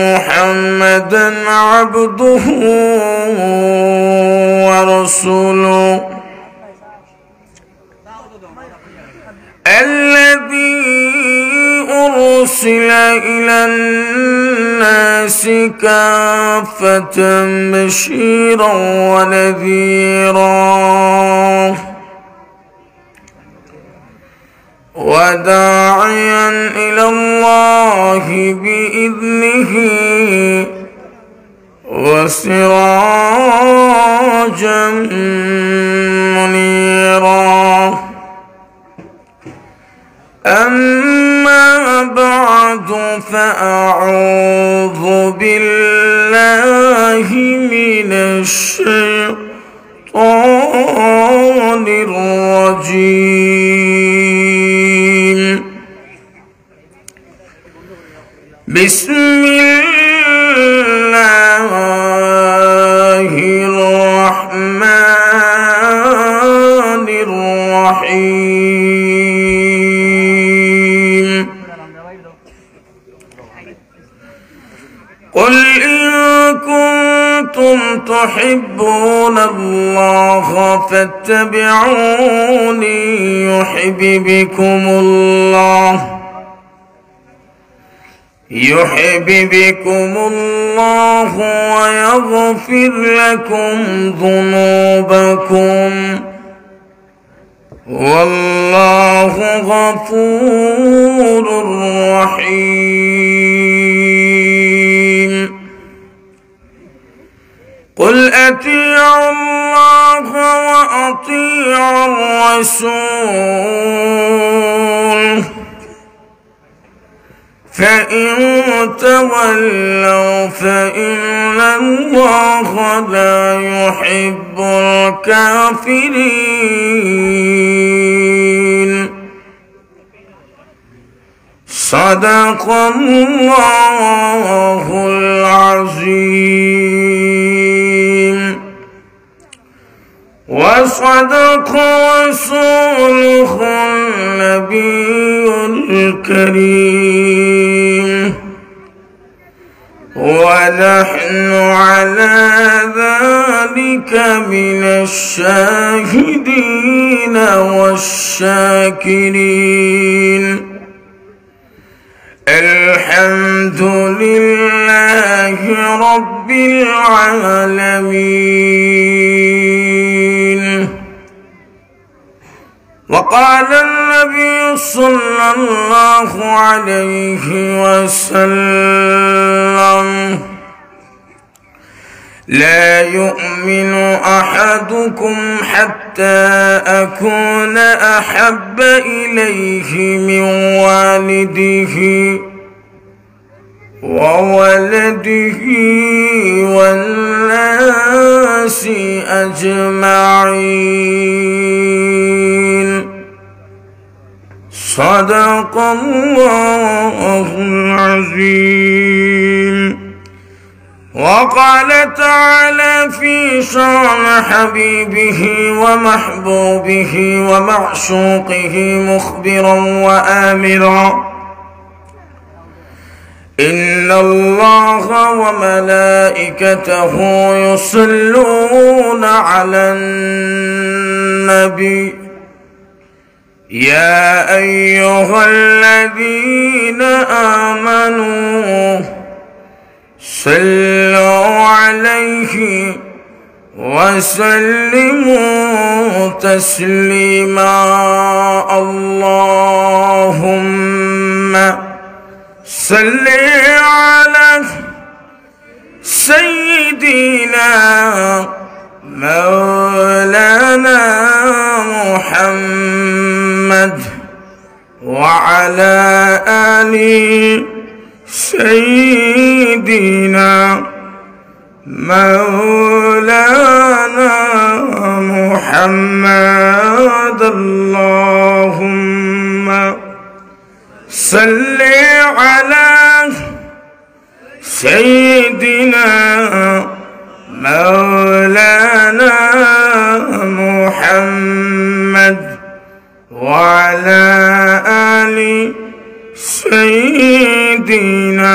محمدا عبده ورسوله الذي أرسل إلى الناس كافة بشيرا ونذيرا وداعيا إلى الله بإذنه وسراجا منيرا. أما بعد فأعوذ بالله من الشيطان الرجيم. بسم الله الرحمن الرحيم. قل إن كنتم تحبون الله فاتبعوني يحببكم الله ويغفر لكم ذنوبكم والله غفور رحيم. قل أطيعوا الله وأطيعوا الرسول فإن تولوا فإن الله لا يحب الكافرين. صدق الله العظيم وصدق رسوله النبي الكريم ونحن على ذلك من الشاهدين والشاكرين. الحمد لله رب العالمين. وقال النبي صلى الله عليه وسلم لا يؤمن أحدكم حتى أكون أحب إليه من والده وولده والناس أجمعين. صدق الله العظيم. وقال تعالى في شأن حبيبه ومحبوبه ومعشوقه مخبرا وآمرا إن الله وملائكته يصلون على النبي يا أيها الذين آمنوا صلوا عليه وسلموا تسليما. اللهم صل على سيدنا مولانا محمد وعلى آل سيدنا مولانا محمد. اللهم صل على سيدنا مولانا محمد وعلى آل سيدنا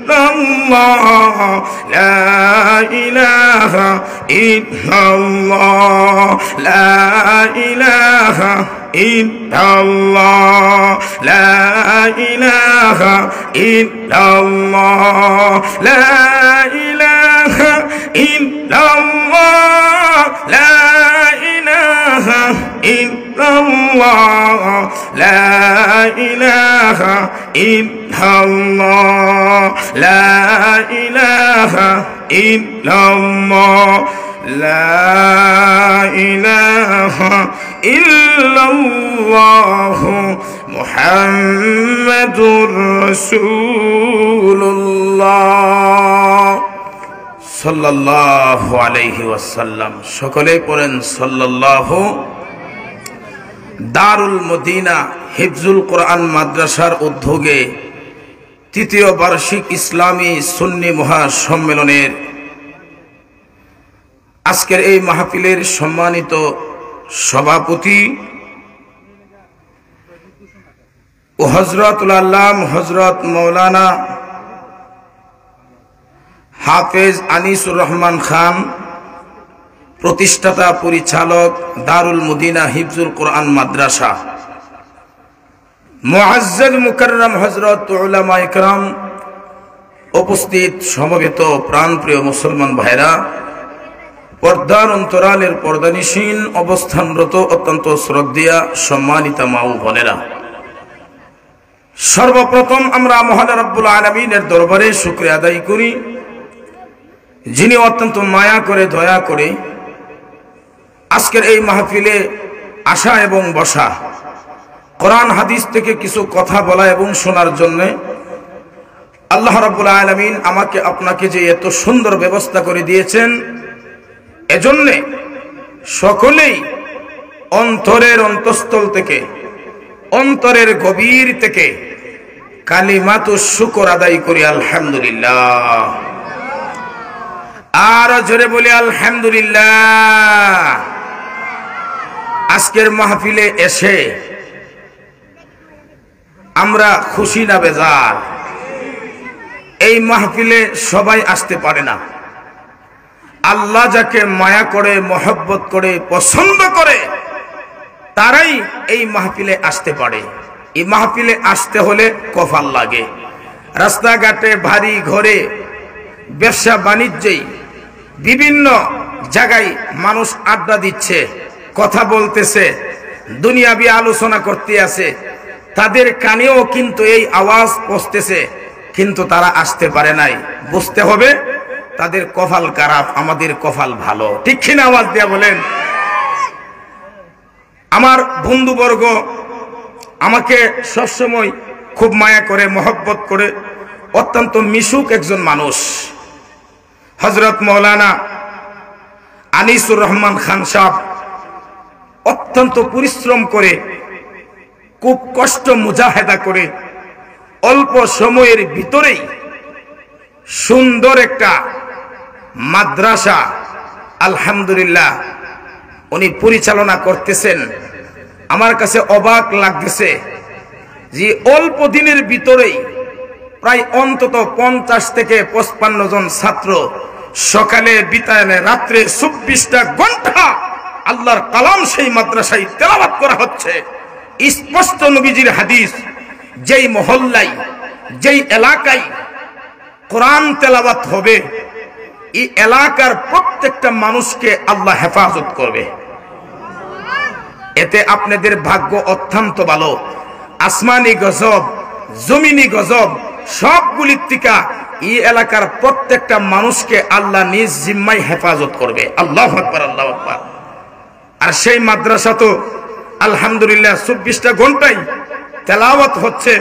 ইল্লাল্লাহ লা ইলাহা ইল্লাল্লাহ লা ইলাহা ইল্লাল্লাহ লা ইলাহা ইল্লাল্লাহ লা ইলাহা ইল্লাল্লাহ লা ইলাহা ইল্লাল্লাহ লা ইলাহা ইল্লাল্লাহ লা ইলাহা ইল্লাল্লাহ লা ইলাহা ইল্লাল্লাহ মুহাম্মাদুর রাসূলুল্লাহ সাল্লাল্লাহু আলাইহি ওয়াসাল্লাম। সকলেই পড়েন সাল্লাল্লাহু। দারুল মদিনা হিফজুল কোরআন মাদ্রাসার উদ্যোগে তৃতীয় বার্ষিক ইসলামী সুন্নি মহাসম্মেলনের আজকের এই মাহফিলের সম্মানিত সভাপতি ও হযরতুল আল্লাম হযরত মাওলানা হাফেজ আনিসুর রহমান খান, প্রতিষ্ঠাতা পরিচালক দারুল মদিনা হিফজুল কোরআন মাদ্রাসা, মুআজ্জাজ মুকাররম হযরত উলামা ইকরাম, উপস্থিত সমবেত প্রাণপ্রিয় মুসলমান ভাইরা, পর্দার অন্তরালের পর্দানিশীন অবস্থানরত অত্যন্ত শ্রদ্ধেয়া সম্মানিতা মা ও বোনেরা, সর্বপ্রথম আমরা মহান রব্বুল আলামিনের দরবারে শুকরিয়া আদায় করি, যিনি অত্যন্ত মায়া করে দয়া করে আজকের এই মাহফিলে আসা এবং বসা, কোরআন হাদিস থেকে কিছু কথা বলা এবং শোনার জন্য আল্লাহ রাব্বুল আলামিন আমাকে আপনাকে যে এত সুন্দর ব্যবস্থা করে দিয়েছেন, এজন্যে সকলেই অন্তরের অন্তঃস্থল থেকে, অন্তরের গভীর থেকে কালিমাতুশ শুকর আদায় করি আলহামদুলিল্লাহ। আর জোরে বলি আলহামদুলিল্লাহ। আজকের মাহফিলে এসে আমরা খুশি না বেজার? এই মাহফিলে সবাই আসতে পারে না। আল্লাহ যাকে মায়া করে, মহব্বত করে, পছন্দ করে, তারাই এই মাহফিলে আসতে পারে। এই মাহফিলে আসতে হলে কপাল লাগে। রাস্তাঘাটে, ভারী ঘরে, ব্যবসা বাণিজ্যেই বিভিন্ন জায়গায় মানুষ আড্ডা দিচ্ছে, কথা বলতেছে, দুনিয়াবি আলোচনা করতে আছে, তাদের কানেও কিন্তু এই আওয়াজ পৌঁছতেছে, কিন্তু তারা আসতে পারে নাই। বুঝতে হবে তাদের কপাল খারাপ, আমাদের কপাল ভালো। ঠিক কিনা? আওয়াজ দিয়া বলেন। আমার বন্ধুবর্গ আমাকে সবসময় খুব মায়া করে, মহব্বত করে, অত্যন্ত মিশুক একজন মানুষ হযরত মাওলানা আনিসুর রহমান খান সাহেব অত্যন্ত পরিশ্রম করে, খুব কষ্ট মুজাহেদা করে অল্প সময়ের ভিতরেই সুন্দর একটা মাদ্রাসা আলহামদুলিল্লাহ উনি পরিচালনা করতেছেন। আমার কাছে অবাক লাগতেছে যে অল্প দিনের ভিতরেই প্রায় অন্তত 50 থেকে 55 জন ছাত্র সকালে বিতানে রাত্রে 24টা ঘন্টা আল্লাহর কালাম সেই মাদ্রাসায় তেলাওয়াত করা হচ্ছে। স্পষ্ট নবীজির হাদিস, যেই মহল্লায়, যেই এলাকায় কোরআন তেলাওয়াত হবে, এই এলাকার প্রত্যেকটা মানুষকে আল্লাহ হেফাজত করবে। এতে আপনাদের ভাগ্য অত্যন্ত ভালো। আসমানি গজব, জমিনি গজব সবগুলির থেকে এই এলাকার প্রত্যেকটা মানুষকে আল্লাহ নিজ জিম্মায় হেফাজত করবে। আল্লাহু আকবার, আল্লাহু আকবার। আর সেই মাদ্রাসা তো আলহামদুলিল্লাহ 24টা ঘন্টায় তেলাওয়াত হচ্ছে।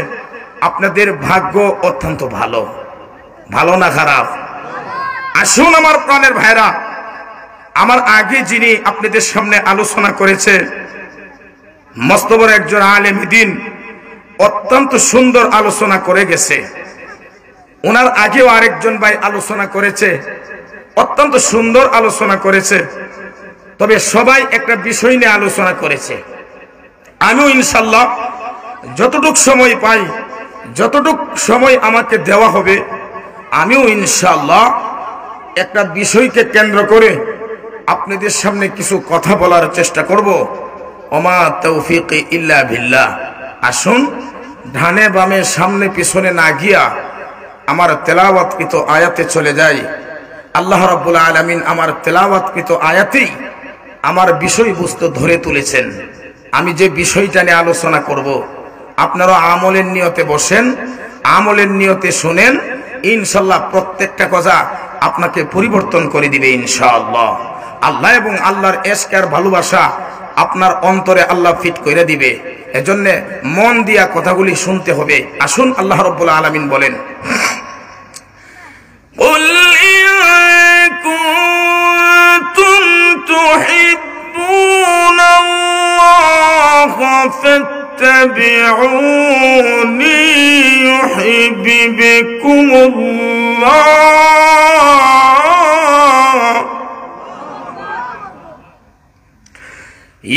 আপনাদের ভাগ্য অত্যন্ত ভালো। ভালো না খারাপ? আসুন আমার প্রাণের ভাইরা, আমার আগে যিনি আপনাদের সামনে আলোচনা করেছে মস্ত বড় একজন আলেম দ্বীন, অত্যন্ত সুন্দর আলোচনা করে গেছে। ওনার আগেও আরেকজন ভাই আলোচনা করেছে, অত্যন্ত সুন্দর আলোচনা করেছে। তবে সবাই একটা বিষয় নিয়ে আলোচনা করেছে। আমিও ইনশাআল্লাহ যতটুক সময় পাই, যতটুক সময় আমাকে দেওয়া হবে, আমিও ইনশাআল্লাহ একটা বিষয়কে কেন্দ্র করে আপনাদের সামনে কিছু কথা বলার চেষ্টা করব। ওমা তৌফিক ইল্লা বিল্লাহ। আসুন ডানে বামে সামনে পিছনে না গিয়া আমার তেলাওয়াতকৃত আয়াতে চলে যাই। আল্লাহ রাব্বুল আলামিন আমার তেলাওয়াতকৃত আয়াতেই আমার বিষয়বস্তু ধরে তুলেছেন। আমি যে বিষয়টা নিয়ে আলোচনা করব, আপনারা আমলের নিয়তে বসেন, আমলের নিয়তে শুনেন, ইনশাআল্লাহ প্রত্যেকটা কথা আপনাকে পরিবর্তন করে দিবে ইনশাআল্লাহ। আল্লাহ এবং আল্লাহর ইশক আর ভালোবাসা আপনার অন্তরে আল্লাহ ফিট করে দিবে। এজন্য মন দিয়া কথাগুলি শুনতে হবে। আসুন আল্লাহ রাব্বুল আলামিন বলেন, কুল ইন কুনতুম তুহিব্বুনাল্লাহা ফাত্তাবিউনি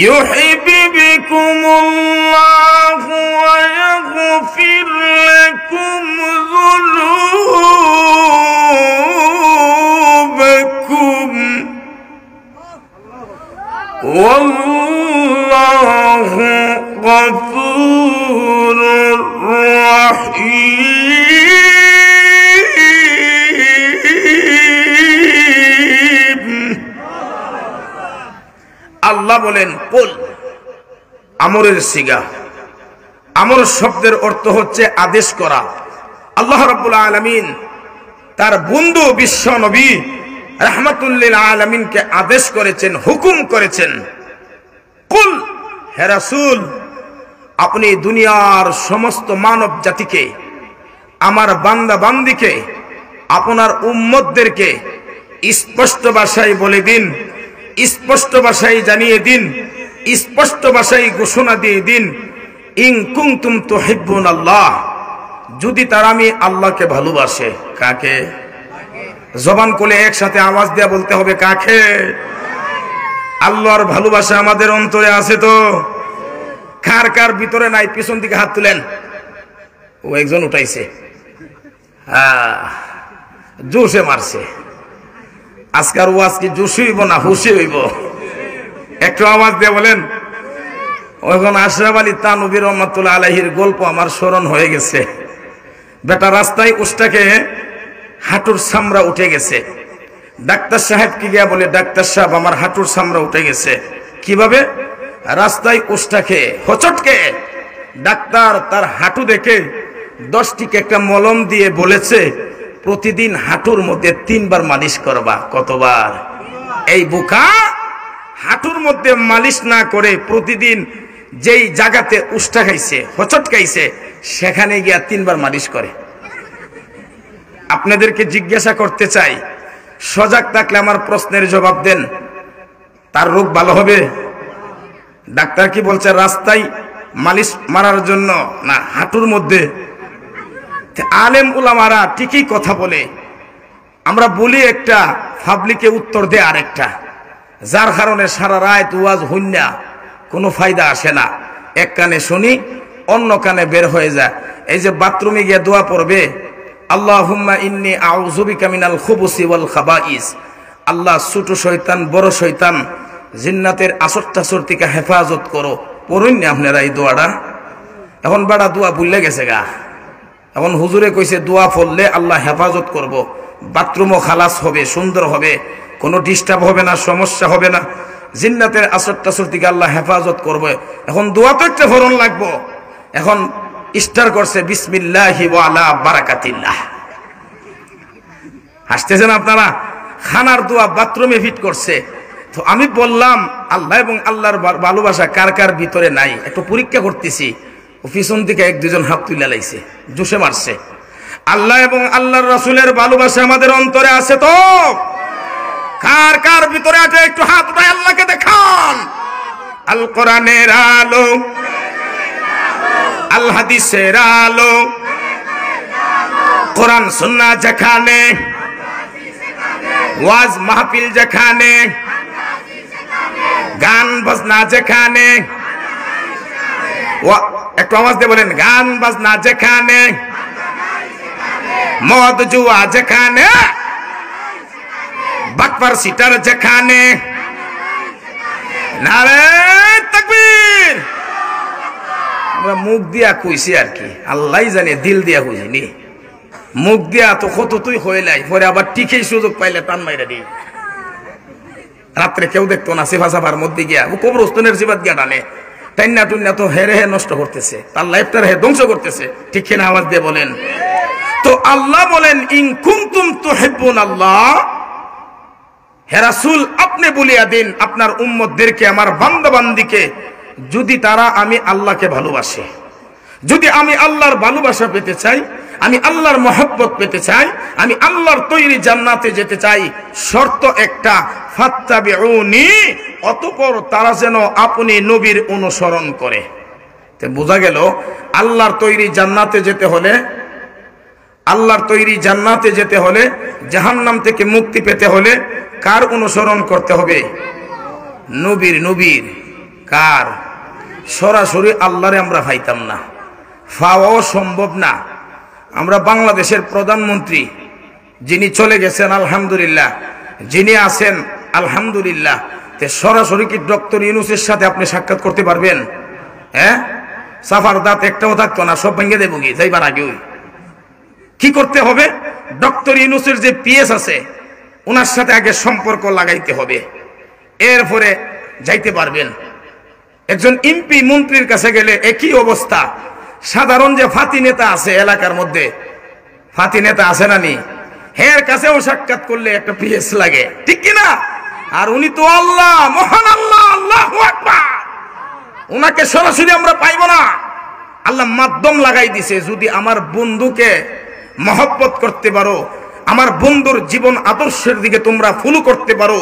يحببكم الله ويغفر لكم ذنوبكم والله غفور رحيم। আল্লাহ বলেন কুল, আমরের সিগা। আমর শব্দের অর্থ হচ্ছে আদেশ করা। আল্লাহ রাব্বুল আলামিন তার বন্ধু বিশ্ব নবী রাহমাতুল লিল আলামিনকে আদেশ করেছেন, হুকুম করেছেন, কুল, হে রাসূল, আপনি দুনিয়ার সমস্ত মানব জাতিকে, আমার বান্দা বান্দিকে, আপনার উম্মতদেরকে স্পষ্ট ভাষায় বলে দিন, স্পষ্ট ভাষায় জানিয়ে দিন, স্পষ্ট ভাষায় ঘোষণা দিয়ে দিন, ইন কুনতুম তুহিব্বুনাল্লাহ, যদি তারা আমি আল্লাহকে ভালোবাসে। কাকে? জবান খুলে একসাথে আওয়াজ দিয়ে বলতে হবে, কাকে? আল্লাহর ভালোবাসা আমাদের অন্তরে আছে তো? কার কার ভিতরে নাই? পিছন দিকে হাত তুলেন। ও একজন উঠাইছে, জোশে মারছে। আজকার ওয়াজ কি জোশে হইব না হুশে হইব? একটু আওয়াজ দিয়ে বলেন। ওখানে আশরাফ আলী থানভী রহমাতুল্লাহ আলাইহির গল্প আমার স্মরণ হয়ে গেছে। বেটা রাস্তায় উষ্টাকে হাঁটুর চামড়া উঠে গেছে। ডাক্তার সাহেব কি গিয়া বলে, ডাক্তার সাহেব আমার হাঁটুর চামড়া উঠে গেছে। কিভাবে? রাস্তায় উষ্টাকে হচটকে ডাক্তার তার হাঁটু দেখে 10 টিকে একটা মলম দিয়ে বলেছে, প্রতিদিন হাঁটুর মধ্যে 3 বার মালিশ করবা। কতবার? এই বোকা হাঁটুর মধ্যে মালিশ না করে প্রতিদিন যেই জায়গাতে উষ্টা খাইছে, হচট খাইছে, সেখানে গিয়া 3 বার মালিশ করে। আপনাদেরকে জিজ্ঞাসা করতে চাই, সজাগ থাকলে আমার প্রশ্নের জবাব দেন, তার রোগ ভালো হবে? ডাক্তার কি বলছে? রাস্তায় মালিশ মারার জন্য না, হাঁটুর মধ্যে। আলেম উলামারা ঠিকই কথা বলে, আমরা বলি একটা, পাবলিকে উত্তর দেয় আরেকটা, যার কারণে সারা রাত ওয়াজ হইনা কোনো ফায়দা আসে না। এক কানে শুনি, অন্য কানে বের হয়ে যায়। এই যে বাথরুমে গিয়ে দোয়া পড়বে, আল্লাহুম্মা ইন্নী আউযু বিকা মিনাল খুবুসি ওয়াল খাবাইস, আল্লাহ ছোট শয়তান বড় শয়তান জিন্নাতের আসর টাসর থেকে হেফাজত করো। পড়ুন না আপনারা এই দোয়াটা? এখন বাড়া দোয়া ভুলে গেছে গা। এখন হুজুরে কইছে দোয়া পড়লে আল্লাহ হেফাজত করব, বাথরুমও খালাস হবে, সুন্দর হবে, কোনো ডিস্টার্ব হবে না, সমস্যা হবে না, জিন্নাতের আসর টাসর থেকে আল্লাহ হেফাজত করবে। এখন দোয়া তো একটা ফরন লাগবো। এখন স্টার করছে বিসমিল্লাহি ওয়া আলা বারাকাতিল্লাহ। হাসতেছেন আপনারা? খানার দোয়া বাথরুমে ফিট করছে। তো আমি বললাম, আল্লাহ এবং আল্লাহর ভালোবাসা কার কার ভিতরে নাই? একটু পরীক্ষা করতেছি। ও পিছন থেকে 1-2 হাত তুলে লাইছে, জোশে মারছে। আল্লাহ এবং আল্লাহর রাসূলের ভালোবাসা আমাদের অন্তরে আছে তো? কার কার ভিতরে আছে? একটু হাত উঠায় আল্লাহকে দেখান। আল কোরআনের আলো, আল হাদিসের আলো, কোরআন সুন্নাহ যেখানে, ওয়াজ মাহফিল যেখানে, গান বাজনা যেখানে, একটু আওয়াজ দিয়ে বলেন, গান বাজনা যেখানে, মদ জুয়া যেখানে, বাটপার সিটার যেখানে, নারে তাকবীর। আমরা মুখ দিয়া কইছি আর কি, আল্লাহ জানে দিল দিয়া কইছি নি। মুখ দিয়া তো কত তুই হইলাই, পরে আবার টিকেই সুযোগ পাইলে টান মাইরা দিই। রাত্রে কেউ দেখতো না, সেফা সাফার মধ্যে গিয়া ও কবরস্থানের জিবাত গিয়া টানে, টাইনা টুন্না তো হেরে হে নষ্ট করতেছে, তার লাইফটার হে ধ্বংস করতেছে। ঠিক কিনা আওয়াজ দিয়ে বলেন। তো আল্লাহ বলেন ইন কুনতুম তুহিব্বুন আল্লাহ, হে রাসূল আপনি বলিয়া দিন আপনার উম্মতদেরকে, আমার বান্দা বান্দিকে, যদি তারা আমি আল্লাহকে ভালোবাসে, যদি আমি আল্লাহর ভালোবাসা পেতে চাই, আমি আল্লাহর মহব্বত পেতে চাই, আমি আল্লাহর তৈরি জান্নাতে যেতে চাই, শর্ত একটা, ফাত্তাবিউনি, অতঃপর তারা যেন আপনি নবীর অনুসরণ করে। তো বোঝা গেল আল্লাহর তৈরি জান্নাতে যেতে হলে, আল্লাহর তৈরি জান্নাতে যেতে হলে, জাহান্নাম থেকে মুক্তি পেতে হলে কার অনুসরণ করতে হবে? নবীর। নবীর কার? সরাসরি আল্লাহরে আমরা পাইতাম না, পাওয়াও সম্ভব না। আমরা বাংলাদেশের প্রধানমন্ত্রী যিনি চলে গেছেন আলহামদুলিল্লাহ, যিনি আছেন আলহামদুলিল্লাহ, তে সরাসরি কি ডক্টর ইউনূসের সাথে আপনি সাক্ষাৎ করতে পারবেন? হ্যাঁ, সাফার দাঁত একটাও থাকতো না, সব ভেঙে দেবো কি যাইবার আগে। কি করতে হবে? ডক্টর ইউনূসের যে পিএস আছে ওনার সাথে আগে সম্পর্ক লাগাইতে হবে, এরপরে যাইতে পারবেন। একজন এমপি মন্ত্রীর কাছে গেলে একই অবস্থা। সাধারণ যে ফাতি নেতা আছে এলাকার মধ্যে, ফাতি নেতা আছে না নি, হের কাছেও সাক্ষাৎ করলে একটা পিএস লাগে, ঠিক কিনা? আর উনি তো আল্লাহ, মহান আল্লাহ, আল্লাহু আকবার। উনাকে সরাসরি আমরা পাইব না, আল্লাহ মাধ্যম লাগাই দিছে। যদি আমার বন্ধুকে মহব্বত করতে পারো, আমার বন্ধুর জীবন আদর্শের দিকে তোমরা ফলো করতে পারো,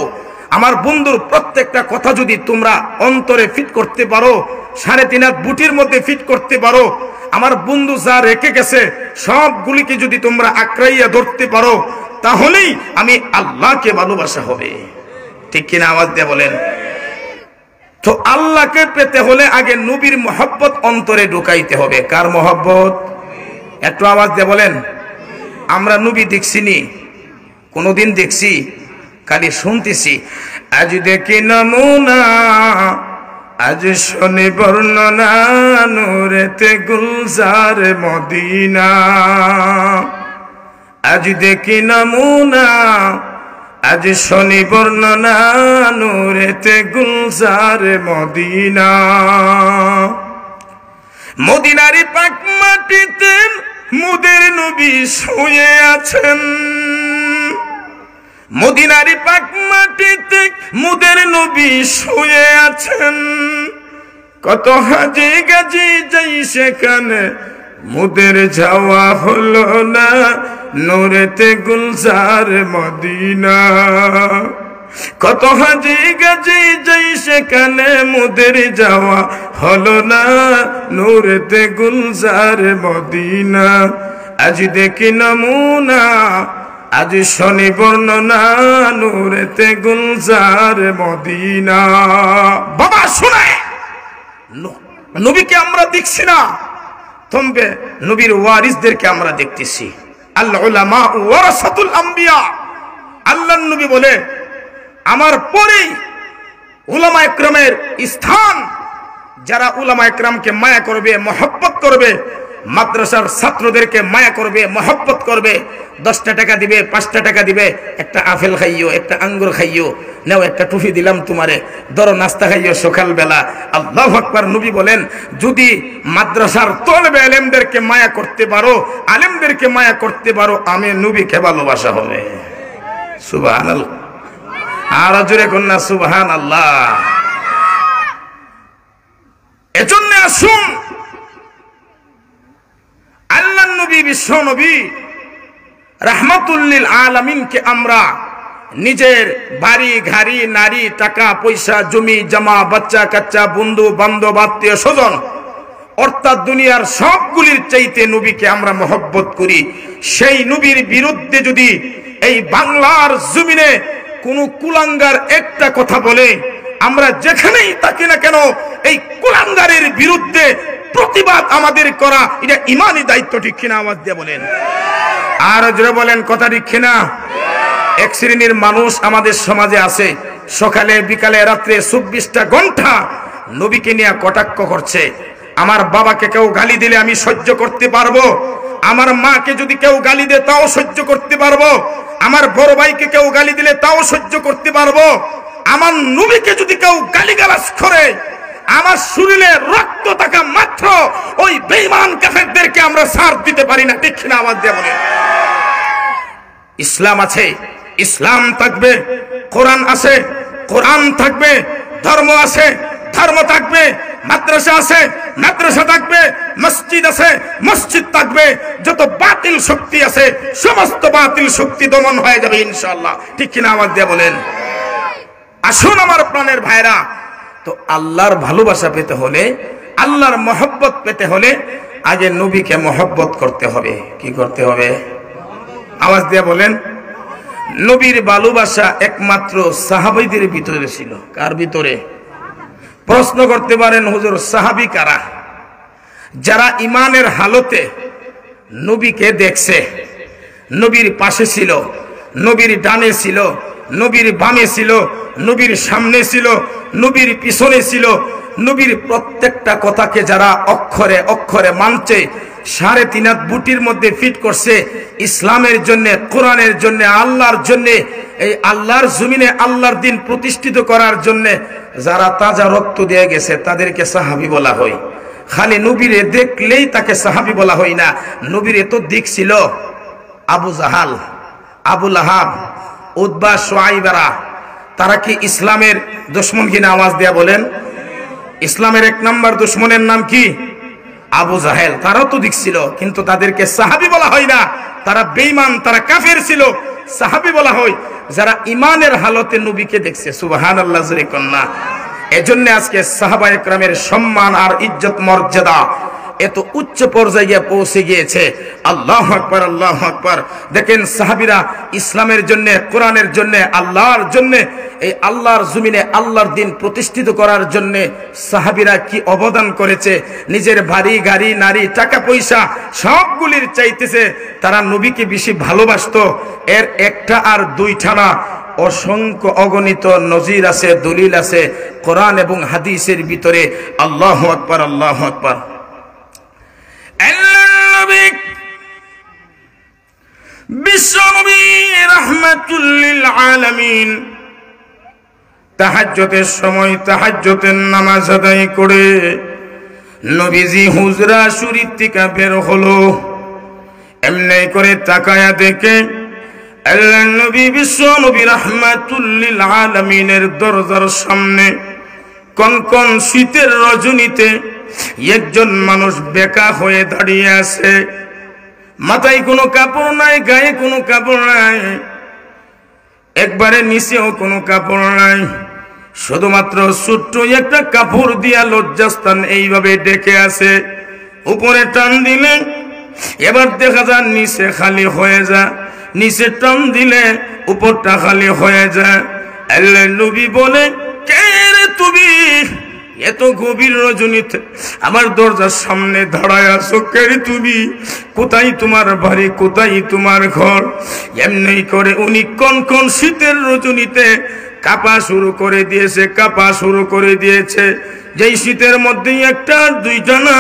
আমার বন্ধুর প্রত্যেকটা কথা যদি তোমরা অন্তরে ফিট করতে পারো, 3.5 হাত বুটির মধ্যে ফিট করতে পারো, আমার বন্ধু যা রেখে গেছে সবগুলিকে যদি তোমরা আঁকড়াইয়া ধরতে পারো, তাহলেই আমি আল্লাহকে ভালোবাসা হবে। ঠিক কিনা আওয়াজ দিয়ে বলেন। তো আল্লাহকে পেতে হলে আগে নবীর মহব্বত অন্তরে ঢুকাইতে হবে। কার মহব্বত? একটু আওয়াজ দিয়ে বলেন। আমরা নবী দেখছি নি? কোনদিন দেখছি? খালি শুনতেছি। আজ দেখি নমুনা, আজ শুনি বর্ণনা, নূরেতে গুলজার মদিনা। আজ দেখি নমুনা, আজ শুনি বর্ণনা, নূরেতে গুলজার মদিনা। মদিনারি পাক মাটিতে মুদের নবী শুয়ে আছেন, মদিনারি পাক মাটিতে মুদের নবী শুয়ে আছেন। কত হাজি গাজি যাই সেখানে মুদের যাওয়া হলো না, নূরেতে গুলজার মদিনা। কত হাজি গাজি যাই সেখানে মুদের যাওয়া হলো না, নূরেতে গুলজার মদিনা। আজ দেখি নমুনা, আজ শুনি বর্ণনা, নূরেতে গুলজার মদিনা। বাবা শুনে, নবীকে আমরা দেখছি না, তবে নবীর ওয়ারিসদেরকে আমরা দেখতেছি। আল উলামা ওয়ারাসাতুল আম্বিয়া। আল্লাহর নবী বলে আমার পরেই উলামা ইকরামের স্থান। যারা উলামা ইকরামকে মায়া করবে, মহব্বত করবে, মাদ্রাসার ছাত্রদেরকে মায়া করবে, মহব্বত করবে, 10টা টাকা দিবে, 5টা টাকা দিবে, একটা আপেল খাইও, একটা আঙ্গুর খাইও, নাও একটা টুপি দিলাম তোমারে, ধরো নাস্তা খাইও সকালবেলা। আল্লাহু আকবার। নবী বলেন যদি মাদ্রাসার তলবে আলেমদেরকে মায়া করতে পারো, আলেমদেরকে মায়া করতে পারো, আমি নবীকে ভালোবাসা হবে। সুবহানাল্লাহ। আর জোরে কন্যা সুবহানাল্লাহ। এজন্য আসুন আল্লাহর নবী, বিশ্ব নবী রাহমাতুল লিল আলামিনকে আমরা নিজের বাড়ি গাড়ি, নারী, টাকা পয়সা, জমি জমা, বাচ্চা কাচ্চা, বন্ধু বান্ধব, আত্মীয় স্বজন, অর্থাৎ দুনিয়ার সবগুলির চাইতে নবীকে আমরা মহব্বত করি। সেই নবীর বিরুদ্ধে যদি এই বাংলার জমিনে কোন কুলাঙ্গার একটা কথা বলে, আমরা যেখানেই থাকি না কেন এই কুলাঙ্গারের বিরুদ্ধে প্রতিবাদ আমাদের করা, এটা ইমানি দায়িত্ব। ঠিক কিনা আওয়াজ দিয়ে বলেন। আর জোরে বলেন কথা ঠিক কিনা? এক শ্রেণীর মানুষ আমাদের সমাজে আছে, সকালে বিকালে রাত্রে 24টা ঘন্টা নবীকে নিয়ে কটাক্ষ করছে। আমার বাবাকে কেউ গালি দিলে আমি সহ্য করতে পারবো, আমার মাকে যদি কেউ গালি দেয় তাও সহ্য করতে পারবো, আমার বড় ভাইকে কেউ গালি দিলে তাও সহ্য করতে পারবো, আমার নবীকে যদি কেউ গালিগালাজ করে আমার শরীরে রক্ত থাকা মাত্র ওই বেঈমান কাফেরদেরকে আমরা ছাড় দিতে পারি না, ঠিক না? আওয়াজ দিয়ে বলেন। ইসলাম আছে, ইসলাম থাকবে, কোরআন আছে, কোরআন থাকবে, ধর্ম আছে, ধর্ম থাকবে, মাদ্রাসা আছে, মাদ্রাসা থাকবে, মসজিদ আছে, মসজিদ থাকবে, যত বাতিল শক্তি আছে সমস্ত বাতিল শক্তি দমন হয়ে যাবে ইনশাআল্লাহ, ঠিক কিনা? আওয়াজ দিয়ে বলেন। আসুন আমার প্রাণের ভাইরা, তো আল্লাহর ভালোবাসা পেতে হলে, আল্লাহর মহব্বত পেতে হলে আগে নবীকে মহব্বত করতে হবে। কি করতে হবে? আওয়াজ দিয়ে বলেন। নবীর ভালোবাসা একমাত্র সাহাবীদের ভিতরে ছিল। কার ভিতরে? প্রশ্ন করতে পারেন, হুজুর সাহাবী কারা? যারা ইমানের হালতে নবীকে দেখছে, নবীর পাশে ছিল, নবীর ডানে ছিল, নবীর বামে ছিল, নবীর সামনে ছিল, নবীর পিছনে ছিল, নবীর প্রত্যেকটা কথাকে যারা অক্ষরে অক্ষরে মানছে, 3.5 হাত বুটির মধ্যে ফিট করছে ইসলামের জন্য, কোরআনের জন্য, আল্লাহর জন্য, এই আল্লাহর জমিনে আল্লাহর দিন প্রতিষ্ঠিত করার জন্য যারা তাজা রক্ত দিয়ে গেছে তাদেরকে সাহাবী বলা হয়। খালি নবীরে দেখলেই তাকে সাহাবী বলা হয় না। নবীরে তো দিক ছিল আবু জাহাল, আবু লাহাব, উতবা, শুআইবারা, তারা কি ইসলামের দুশমন কিনা? আওয়াজ দেয়া বলেন। ইসলামের 1 নম্বর দুশমনের নাম কি? আবু জাহেল। তারাও তো দেখছিল, কিন্তু তাদেরকে সাহাবী বলা হয় না, তারা বেঈমান, তারা কাফের ছিল। সাহাবী বলা হয় যারা ইমানের হালতে নবীকে দেখছে। সুবহানাল্লাহ জোরে কন্যা। এজন্য আজকে সাহাবায়ে কেরামের সম্মান আর ইজ্জত মর্যাদা এত উচ্চ পর্যায়ে পৌঁছে গিয়েছে। আল্লাহু আকবার, আল্লাহু আকবার। দেখেন সাহাবীরা ইসলামের জন্য, কোরআনের জন্য, আল্লাহর জন্য, এই আল্লাহর জমিনে আল্লাহর দিন প্রতিষ্ঠিত করার জন্য সাহাবীরা কি অবদান করেছে। নিজের বাড়ি গাড়ি নারী টাকা পয়সা সবগুলির চাইতেছে তারা নবীকে বেশি ভালোবাসতো। এর একটা আর দুইটা না, অসংখ্য অগণিত নজির আছে, দলিল আছে কোরআন এবং হাদিসের ভিতরে। আল্লাহু আকবার, আল্লাহু আকবার। বিশ্বনবী রাহমাতুল লিল আলামিন তাহাজ্জুদের সময় তাহাজ্জুদের নামাজ আদায় করে নবীজি হুজরা শরীফ থেকে বের হলো। এমনি করে তাকায়া দেখে আল্লাহর নবী বিশ্বনবী রাহমাতুল লিল আলামিনের দরজার সামনে কনকন শীতের রজনীতে একজন মানুষ বেকা হয়ে দাঁড়িয়ে আছে। মাথায় কোনো কাপড় নাই, গায়ে কোনো কাপড় নাই, একবারে নিচেও কোনো কাপড় নাই, শুধুমাত্র ছোট্ট একটা কাপড় দিয়া লজ্জাস্থান এইভাবে ডেকে আছে। উপরে টান দিলে এবার দেখা যায় নিচে খালি হয়ে যায়, নিচে টান দিলে উপরটা খালি হয়ে যায়। আল্লাহর নবী বলে, কে রে তুমি? এত গভীর রজনীতে আমার দরজার সামনে দাঁড়ায় আছো, কে রে তুমি? কোথায় তোমার বাড়ি, কোথায় তোমার ঘর? এমনি করে উনি কনকন শীতের রজনীতে কাঁপা শুরু করে দিয়েছে, কাঁপা শুরু করে দিয়েছে। যেই শীতের মধ্যে একটা আর দুইটা না,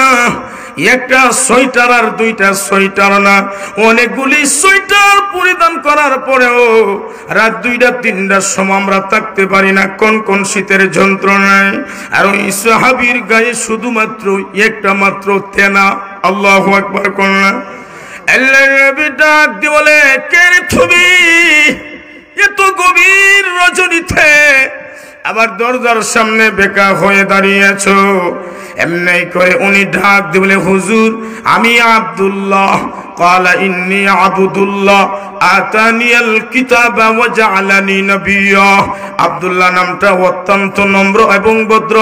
একটা সোয়েটার আর দুইটা সোয়েটার না, অনেকগুলি সোয়েটার পরিধান করার পরেও রাত 2টা 3টার সময় আমরা থাকতে পারি না কনকন শীতের যন্ত্রণায়। আর ওই সাহাবীর গায়ে শুধুমাত্র একটা মাত্র তেনা। আল্লাহু আকবার কন্যা। আল্লাহর নবী ডাক দিয়ে বলে, কে রে তুমি? এত গভীর রজনীতে আমার দরজার সামনে বেকা হয়ে দাঁড়িয়েছো। এমনি করে উনি ডাক দিয়ে বলে, হুজুর আমি আব্দুল্লাহ। ক্বালা ইন্নী আবদুল্লাহ আতানিয়াল কিতাবা ওয়া জাআলানি নাবিয়্যা। আব্দুল্লাহ নামটা অত্যন্ত নম্র এবং ভদ্র।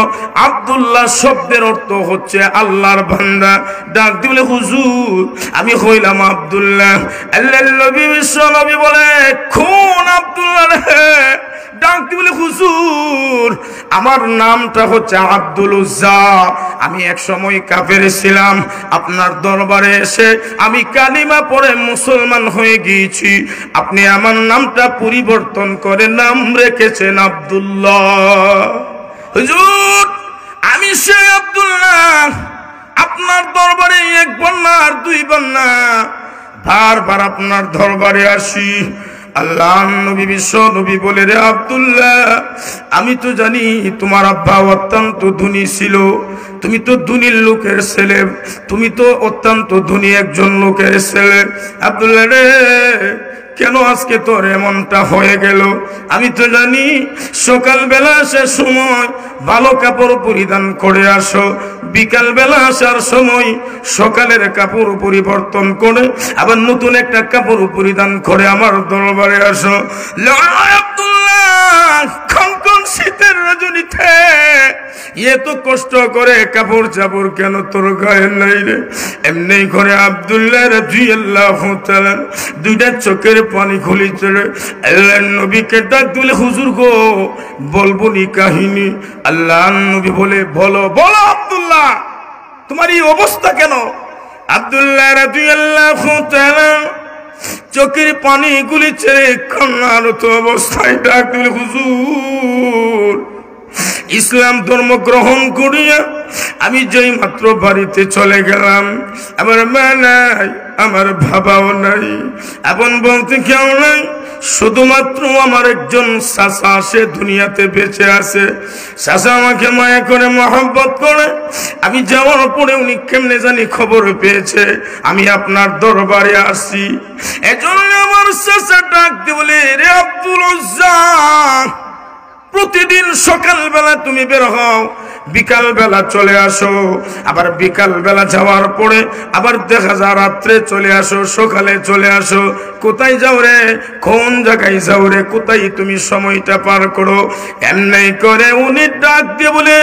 আব্দুল্লাহ শব্দের অর্থ হচ্ছে আল্লাহর বান্দা। ডাক দিয়ে বলে, হুজুর আমি হইলাম আব্দুল্লাহ। আল্লাহর নবী বিশ্ব নবী বলে, কোন আব্দুল্লাহ রে? ডাক দিয়ে বলে, হুজুর আমার নামটা হচ্ছে আব্দুল উজ্জা, আমি এক সময় কাফের ছিলাম, আপনার দরবারে এসে আমি কালিমা পড়ে মুসলমান হয়ে গিয়েছি, আপনি আমার নামটা পরিবর্তন করে নাম রেখেছেন আব্দুল্লাহ। হুজুর আমি সে আব্দুল্লাহ, আপনার দরবারে একবার না আর দুইবার না, বারবার আপনার দরবারে আসি। আল্লাহ নবী বিশ্ব নবী বলে, রে আব্দুল্লাহ, আমি তো জানি তোমার আব্বা অত্যন্ত ধনী ছিল, তুমি তো ধনীর লোকের ছেলে, তুমি তো অত্যন্ত ধনী একজন লোকের ছেলে। আব্দুল্লাহ রে, কেন আজকে তোর এমনটা হয়ে গেল? আমি তো জানি সকালবেলা আসার সময় ভালো কাপড় পরিধান করে আসো, বিকাল বেলা আসার সময় সকালের কাপড় পরিবর্তন করে আবার নতুন একটা কাপড় পরিধান করে আমার দরবারে আসো। আব্দুল্লাহ, কনকন শীতের রজনীতে এত কষ্ট করে কাপড় চাপড় কেন তোর গায়ে নাই রে? এমনি করে আব্দুল্লাহ রাদিয়াল্লাহু তাআলা দুইটা চোখের পানি খুলেছে রে। আল্লাহ নবীকে ডাক দিলে, হুজুর গো বলবো নি কাহিনী? আল্লাহ নবী বলে, বলো বলো আব্দুল্লাহ, তোমার এই অবস্থা কেন? আব্দুল্লাহ রাদিয়াল্লাহু তাআলা চোখের পানি গুলিছে, কান্নার তো অবস্থায় ডাক দিলে, হুজুর ইসলাম ধর্ম গ্রহণ করিয়া আমি যেই মাত্র বাড়িতে চলে গেলাম, আমার মা নাই, আমার বাবাও নাই, আপন বলতে কেউ নাই, শুধুমাত্র আমার একজন চাচা সে দুনিয়াতে বেঁচে আছে। চাচা আমাকে মায়া করে মহব্বত করে, আমি যাওয়ার পরে উনি কেমনে জানি খবর পেয়েছে আমি আপনার দরবারে আসি। এজন্য আমার চাচা ডাক দিয়ে বলে, রে আব্দুল উজ্জা, প্রতিদিন সকালবেলা তুমি বের হও, বিকাল বেলা চলে আসো, আবার বিকাল বেলা যাওয়ার পরে আবার দেখা যায় রাত্রে চলে আসো, সকালে চলে আসো। কোথায় যাও রে? কোন জায়গায় যাও রে? কোথায় তুমি সময়টা পার করো? এমনি করে উনি ডাক দিয়ে বলে,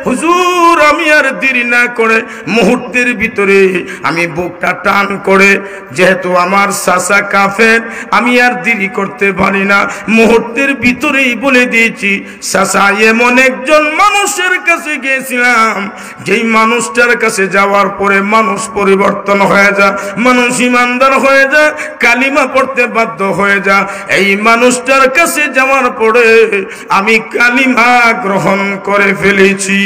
হুজুর আমি আর দেরি না করে মুহূর্তের ভিতরে আমি বুকটা টান করে, যেহেতু আমার চাচা কাফের, আমি আর দেরি করতে পারি না, মুহূর্তের ভিতরেই বলে দিয়েছি, চাচা এমন একজন মানুষের কাছে গিয়েছিলাম, যেই মানুষটার কাছে যাওয়ার পরে মানুষ পরিবর্তন হয়ে যায়, মানুষ ইমানদার হয়ে যায়, কালিমা পড়তে বাধ্য হয়ে যায়। এই মানুষটার কাছে যাওয়ার পরে আমি কালিমা গ্রহণ করে ফেলেছি।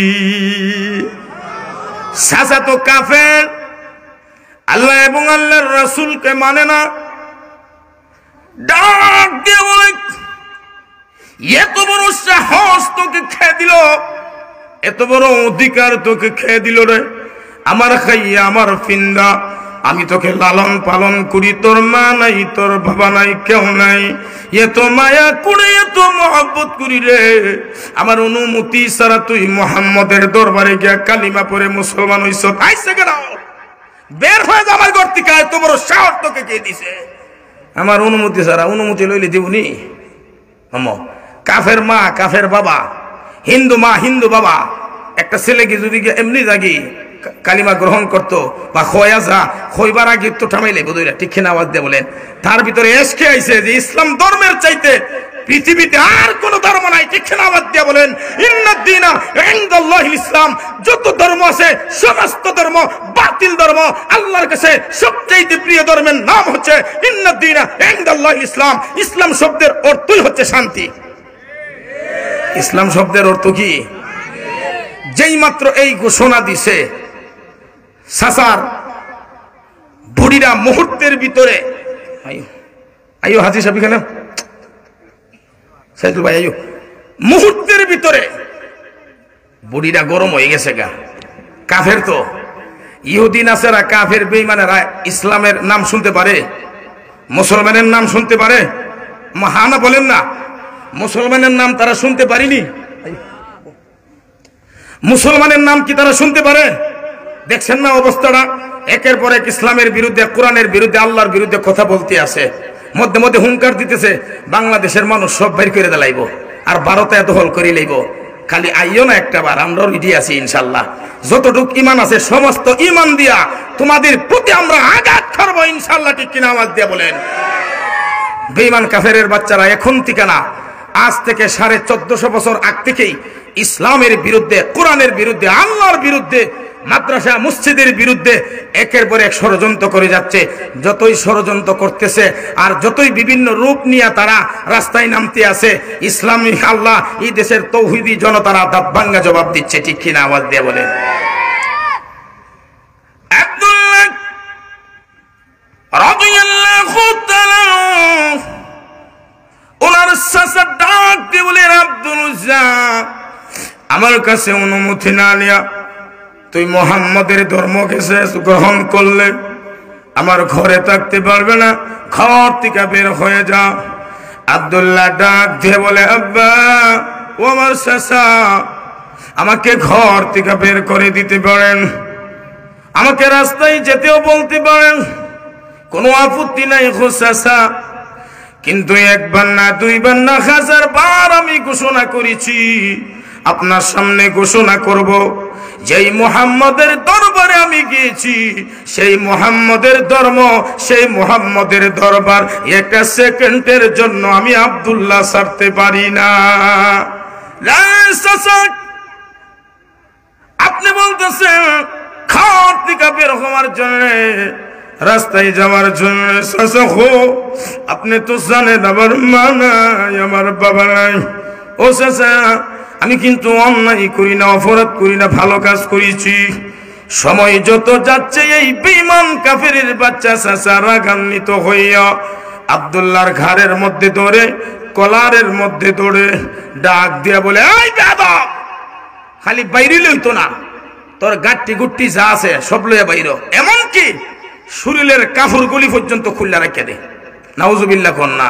চাচা তো কাফের, আল্লাহ এবং আল্লাহর রাসূলকে মানে না। ডাক দিয়ে বলে, এত বড় সাহস তোকে খেয়ে দিল, এত বড় অধিকার তোকে খেয়ে দিল রে? আমার খাইয়া আমার ফিন্দা, আমি তোকে লালন পালন করি, তোর মা নাই, তোর বাবা নাই, কেউ নাই, এত মায়া করে এত মহব্বত করি রে, আমার অনুমতি ছাড়া তুই মুহাম্মদের দরবারে গিয়া কালিমা পড়ে মুসলমান হইছ, আইছে কেন? বের হয়ে যা আমার ঘর থেকে, এত বড় সাহস তোকে কে দিছে? আমার অনুমতি ছাড়া, অনুমতি লইলে দিবনি? কাফের মা কাফের বাবা, হিন্দু মা হিন্দু বাবা, একটা ছেলেকে যদি এমনি জাগি কালিমা গ্রহণ করতো বা খোয়া যা খইবার আগে তো থামাইলে বোধহয় ঠিক কিনা আওয়াজ দিয়ে বলেন। তার ভিতরে এসকে আইছে যে ইসলাম ধর্মের চাইতে পৃথিবীতে আর কোন ধর্ম নাই, ঠিক কিনা আওয়াজ দিয়ে বলেন। ইন্নাদ দীনা ইনদাল্লাহিল ইসলাম, যত ধর্ম আছে সমস্ত ধর্ম বাতিল ধর্ম, আল্লাহর কাছে সবচেয়ে প্রিয় ধর্মের নাম হচ্ছে ইন্নাদ দীনা ইনদাল্লাহিল ইসলাম। ইসলাম শব্দের অর্থই হচ্ছে শান্তি। ইসলাম শব্দের অর্থ কি? যেই মাত্র এই ঘোষণা দিছে, সাসার বুড়িরা মুহূর্তের ভিতরে, আইও হাজি সাহেব এখানে, সাইদুল ভাই আইও, মুহূর্তের ভিতরে বুড়িরা গরম হয়ে গেছে গা। কাফের তো, ইহুদি নাসারা কাফের বেঈমানেরা ইসলামের নাম শুনতে পারে, মুসলমানের নাম শুনতে পারে? হানা বলেন না, মুসলমানের নাম তারা শুনতে পারেনি? মুসলমানের নাম কি তারা শুনতে পারে? দেখছেন না অবস্থাটা? একের পর এক ইসলামের বিরুদ্ধে, কোরআনের বিরুদ্ধে, আল্লাহর বিরুদ্ধে কথা বলতে আছে, মধ্যে মধ্যে হুঙ্কার দিতেছে, বাংলাদেশের মানুষ সব বের করে দিলাইব আর ভারতে দখল করে লইব। খালি আইও না একটা বার, আমরা রেডি আছি ইনশাল্লাহ। যতটুক ইমান আছে সমস্ত ইমান দিয়া তোমাদের প্রতি আমরা আঘাত করবো ইনশাল্লাহ, ঠিক কিনা আওয়াজ দিয়া বলেন। বেঈমান কাফেরের বাচ্চারা এখন থেকে না, আজ থেকে 1450 বছর আগ থেকেই ইসলামের বিরুদ্ধে, কোরআনের বিরুদ্ধে, আল্লাহর বিরুদ্ধে, মাদ্রাসা মসজিদের বিরুদ্ধে একের পর এক ষড়যন্ত্র করে যাচ্ছে। যতই ষড়যন্ত্র করতেছে আর যতই বিভিন্ন রূপ নিয়ে তারা রাস্তায় নামতে আছে, ইসলামী আল্লাহ এই দেশের তৌহিদি জনতারা দাঁত ভাঙ্গা জবাব দিচ্ছে। ঠিক কিনা? আওয়াজ দিয়ে বলে। আব্দুল্লাহ রাদিয়াল্লাহু তাআলা ওনার চাচা ডাক দিয়ে বলে, আব্দুল উজ্জা, আমার কাছে অনুমতি না নিয়া তুই মুহাম্মাদের ধর্মকে গ্রহণ করলে আমার ঘরে থাকতে পারবে না, ঘর থেকে বের হয়ে যা। আব্দুল্লাহ ডাক দিয়ে বলে, আব্বা ও আমার চাচা, আমাকে ঘর থেকে বের করে দিতে পারেন, আমাকে রাস্তায় যেতেও বলতে পারেন, কোনো আপত্তি নাই গো চাচা, কিন্তু একবার না দুইবার না হাজার বার আমি ঘোষণা করেছি, আপনার সামনে ঘোষণা করব, যেই মুহাম্মাদের দরবারে আমি গিয়েছি সেই মুহাম্মাদের ধর্ম, সেই মুহাম্মাদের দরবার একটা সেকেন্ডের জন্য আমি আব্দুল্লাহ ছাড়তে পারি না। আপনি বলতেছেন ঘর থেকে বের হওয়ার জন্য, রাস্তায় যাওয়ার জন্য, আপনি তো জানেন আমার মা নাই, আমার বাবা নাই। ও চাচা, আমি কিন্তু অন্যায় করি না, অপরাধ করি না, ভালো কাজ করেছি। সময় যত যাচ্ছে এই বেঈমান কাফেরের বাচ্চা চাচা রাগান্বিত হইয়া আব্দুল্লাহর ঘাড়ের মধ্যে ধরে, কলারের মধ্যে ধরে ডাক দিয়া বলে, এই বেয়াদব, খালি বাইরে লইতো না, তোর গাট্টি গুট্টি যা আছে সব লইয়া বাইর, এমনকি শরীরের কাপড়গুলি পর্যন্ত খুললা রেখে দে। নাউজুবিল্লাহ কন্যা।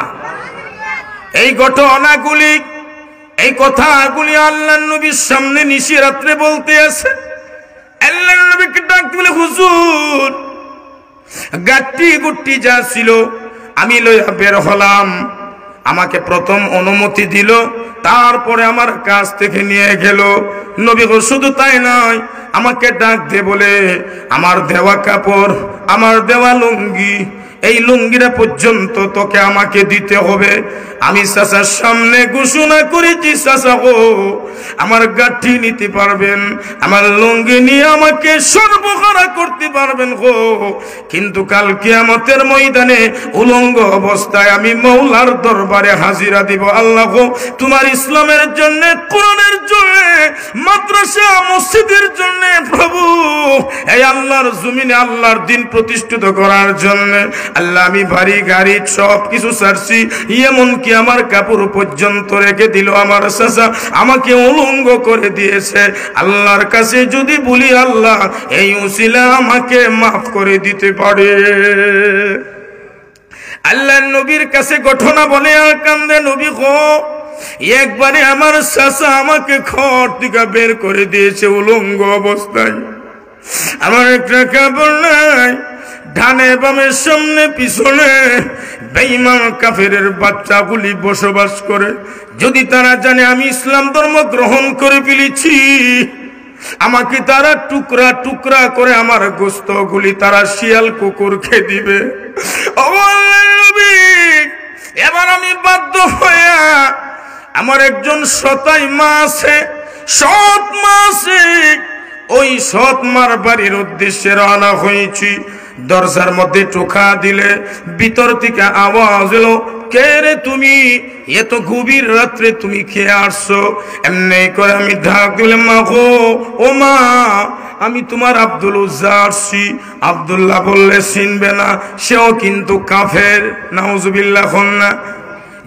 এই ঘটনাগুলি, এই কথাগুলি আল্লাহর নবীর সামনে নিশি রাত্রে বলতে আছে। আল্লাহর নবীকে ডাক দিলে, হুজুর, গাট্টি গুট্টি যা ছিল আমি লইয়া বের হলাম, আমাকে প্রথম অনুমতি দিল, তারপরে আমার কাছ থেকে নিয়ে গেল। নবী গো, শুধু তাই নয়, আমাকে ডাক দিয়ে বলে, আমার দেওয়া কাপড়, আমার দেওয়া লুঙ্গি, এই লুঙ্গিটা পর্যন্ত তোকে আমাকে দিতে হবে। আমি চাচার সামনে ঘোষণা করেছি, চাচা গো, আমার গাঠি নিতে পারবেন, আমার লুঙ্গি নিয়ে আমাকে সর্বহারা করতে পারবেন গো, কিন্তু কাল কিয়ামতের ময়দানে উলঙ্গ অবস্থায় আমি মওলার দরবারে হাজিরা দিব। আল্লাহ গো, তোমার ইসলামের জন্য, কোরআনের জন্য, মাদ্রাসা মসজিদের জন্য, প্রভু এই আল্লাহর জমিনে আল্লাহর দিন প্রতিষ্ঠিত করার জন্য আল্লাহ আমি বাড়ি গাড়ি সব কিছু ছাড়ছি, এমনকি আমার কাপড় পর্যন্ত রেখে দিল। আমার চাচা আমাকে উলঙ্গ করে দিয়েছে। আল্লাহর কাছে যদি বলি, আল্লাহ এই উসিলা আমাকে মাফ করে দিতে পারে। আল্লাহর নবীর কাছে ঘটনা বলে আর কান্দে, নবী গো, একবারে আমার চাচা আমাকে ঘর থেকে বের করে দিয়েছে উলঙ্গ অবস্থায়, আমার একটা কাপড় নাই, ডানে বামে সামনে পিছনে বেঈমান কাফেরের বাচ্চাগুলি বসবাস করে। যদি তারা জানে আমি ইসলাম ধর্ম গ্রহণ করে ফেলেছি, আমাকে তারা টুকরা টুকরা করে আমার গোশতগুলি তারা শিয়াল কুকুর খেয়ে দিবে। এবার আমি বাধ্য হয়ে, আমার একজন সতাই মা আছে, সৎ মা আছে, ওই সৎ মার বাড়ির উদ্দেশ্যে রওনা হয়েছি। দরজার মধ্যে টোকা দিলে ভিতর থেকে আওয়াজ এলো, কে রে তুমি, এত গভীর রাত্রে তুমি খেয়ে আসছো? এমনি করে আমি ডাক দিলে, মা গো, ও মা, আমি তোমার আব্দুল উজ্জা আসছি। আব্দুল্লাহ বললে চিনবে না, সেও কিন্তু কাফের। নাউজুবিল্লাহ না।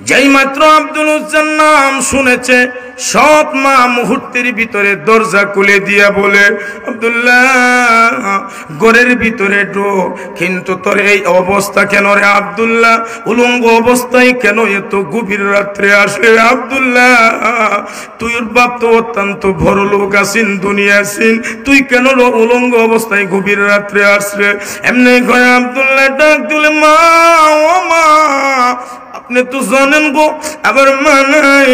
যেই মাত্র আব্দুল উজ্জার নাম শুনেছে, সৎ মা মুহূর্তের ভিতরে দরজা খুলে দিয়া বলে, আব্দুল্লাহ ঘরের ভিতরে ঢোক, কিন্তু তোর এই অবস্থা কেন রে আব্দুল্লাহ? উলঙ্গ অবস্থায় কেন এত গভীর রাত্রে আসে? আব্দুল্লাহ, তুই বাপ তো অত্যন্ত বড় লোক আছিস, দুনিয়া আছিস, তুই কেন উলঙ্গ অবস্থায় গভীর রাত্রে আসবে? এমনি ঘরে আব্দুল্লাহ ডাক দিলে, মা, ও মা, আপনি তো জানেন গো, আমার মা নাই,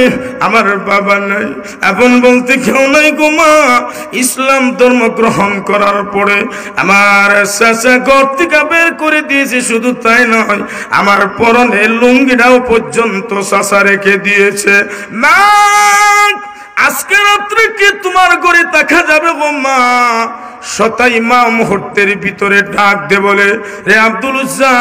আমার বাবা নাই, এখন বলতে কেউ নাই গো মা। ইসলাম ধর্ম গ্রহণ করার পরে আমার চাচা ঘর থেকে বের করে দিয়েছে। শুধু তাই নয়, আমার পরনে লুঙ্গিটাও পর্যন্ত চাচা রেখে দিয়েছে। মা, আজকে রাত্রে কি তোমার ঘরে দেখা যাবে গো মা? সতাই মা মুহূর্তের ভিতরে ডাক দে বলে, রে আব্দুল উজ্জা,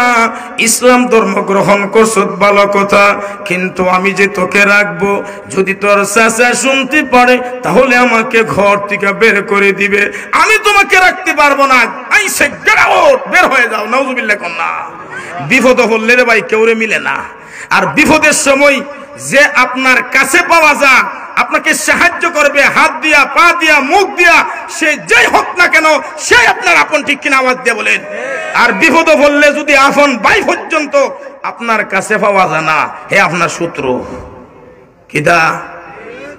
ইসলাম ধর্ম গ্রহণ করছত ভালো কথা, কিন্তু আমি যে তোকে রাখবো, যদি তোর চাচা শুনতে পারে তাহলে আমাকে ঘর থেকে বের করে দিবে, আমি তোমাকে রাখতে পারবো না। আইসে গেট আউট, বের হয়ে যাও। নাউজুবিল্লাহ কন্যা। বিপদ হলে রে ভাই কেউরে মিলে না। আর বিপদের সময় যে আপনার কাছে পাওয়া যায়, আপনাকে সাহায্য করবে হাত দিয়া, পা দিয়া, মুখ দিয়া, সে যেই হোক না কেন, সে আপনার আপন, ঠিক কিনা আওয়াজ দিয়ে বলেন। আর বিপদ বললে যদি আপন ভাই পর্যন্ত আপনার কাছে পাওয়া যায় না, হে আপনার শত্রু। কিদা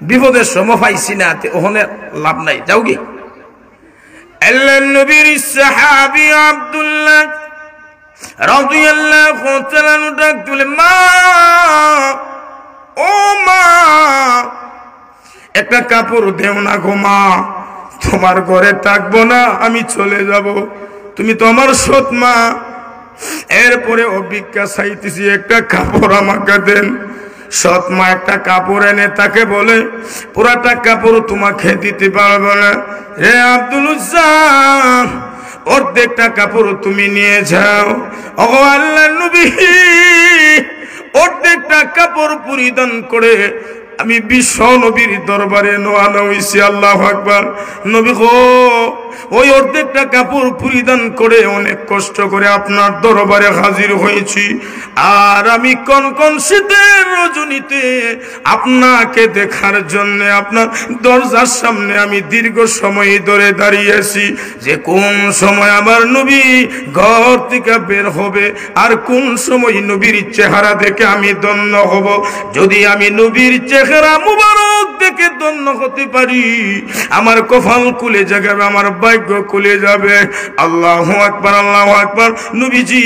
বিপদের সময় পাইছি না, ওখানে লাভ নাই, যাও গে। আল্লাহর নবীর সাহাবী আব্দুল্লাহ রাদিয়াল্লাহু তাআলা ডাক দিলে, মা, ও মা, একটা কাপড় দেও না গো মা, তোমার ঘরে থাকবো না, আমি চলে যাব, তুমি তো আমার সৎ মা। এরপরে অভিজ্ঞা চাইতেছি, একটা কাপড় আমাকে দেন। সৎ মা একটা কাপড় এনে তাকে বলে, পুরাটা কাপড় তোমাকে দিতে পারবো না, হে আব্দুল উজ্জা, অর্ধেকটা কাপড় তুমি নিয়ে যাও। ও আল্লাহর নবী, অর্ধেকটা কাপড় পরিধান করে আমি বিশ্ব নবীর দরবারে নোয়ানো হইছি। আল্লাহু আকবার। নবী গো, ওই অর্ধেকটা কাপড় পরিধান করে অনেক কষ্ট করে আপনার দরবারে হাজির হয়েছি। আর আমি কোন শীতের রজনীতে আপনাকে দেখার জন্য আপনার দরজার সামনে আমি দীর্ঘ সময় ধরে দাঁড়িয়েছি, যে কোন সময় আমার নবী ঘর থেকে বের হবে আর কোন সময় নবীর চেহারা দেখে আমি ধন্য হব। যদি আমি নবীর চেহারা মুবারক দেখে ধন্য হতে পারি, আমার কপাল খুলে যাবে, আমার ভাগ্য খুলে যাবে। আল্লাহু আকবার, আল্লাহু আকবার। নবীজি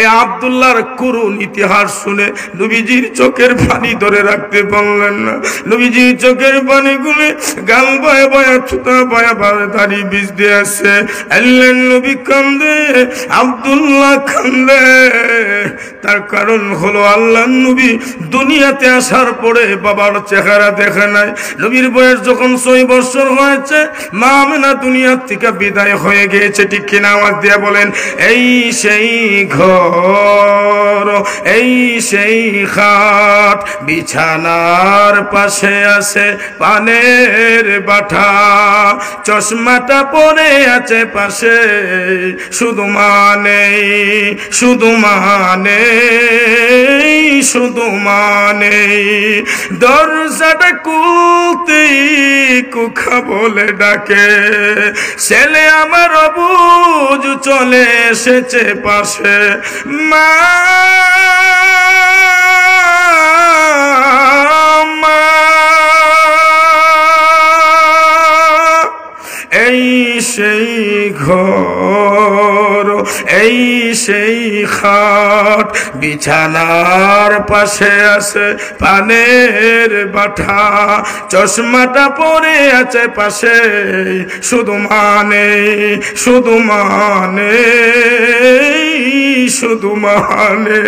এই আব্দুল্লাহর করুণ ইতিহাস শুনে নবীজির চোখের পানি ধরে রাখতে পারলেন না। নবীজির চোখের পানি গুলে গাল বয়ে বয়ে, ছুতা বয়ে বয়ে দাড়ি ভিজতে আসে। আল্লাহর নবী কান্দে, আব্দুল্লাহ কান্দে। তার কারণ হলো আল্লাহর নবী দুনিয়াতে আসার পরে বাবার চেহারা দেখে নাই। নবীর বয়স যখন 6 বছর হয়েছে, মা আমেনা দুনিয়া থেকে বিদায় হয়ে গিয়েছে, ঠিক কিনা আওয়াজ দিয়ে বলেন। এই সেই ঘর, এই সেই খাট, বিছানার পাশে আছে পানের বাটা, চশমাটা পরে আছে পাশে, শুধু মানে, শুধু মানে, শুধু মানে, দরজাটা খুলতেই কুখা বলে ডাকে, ছেলে আমার অবুঝ চলে এসেছে পাশে, মা, মা। এই সেই ঘর, এই সেই খাট, বিছানার পাশে আছে পানের বাটা, চশমাটা পরে আছে পাশে, শুধু মানে, শুধু মানে, শুধু মানে।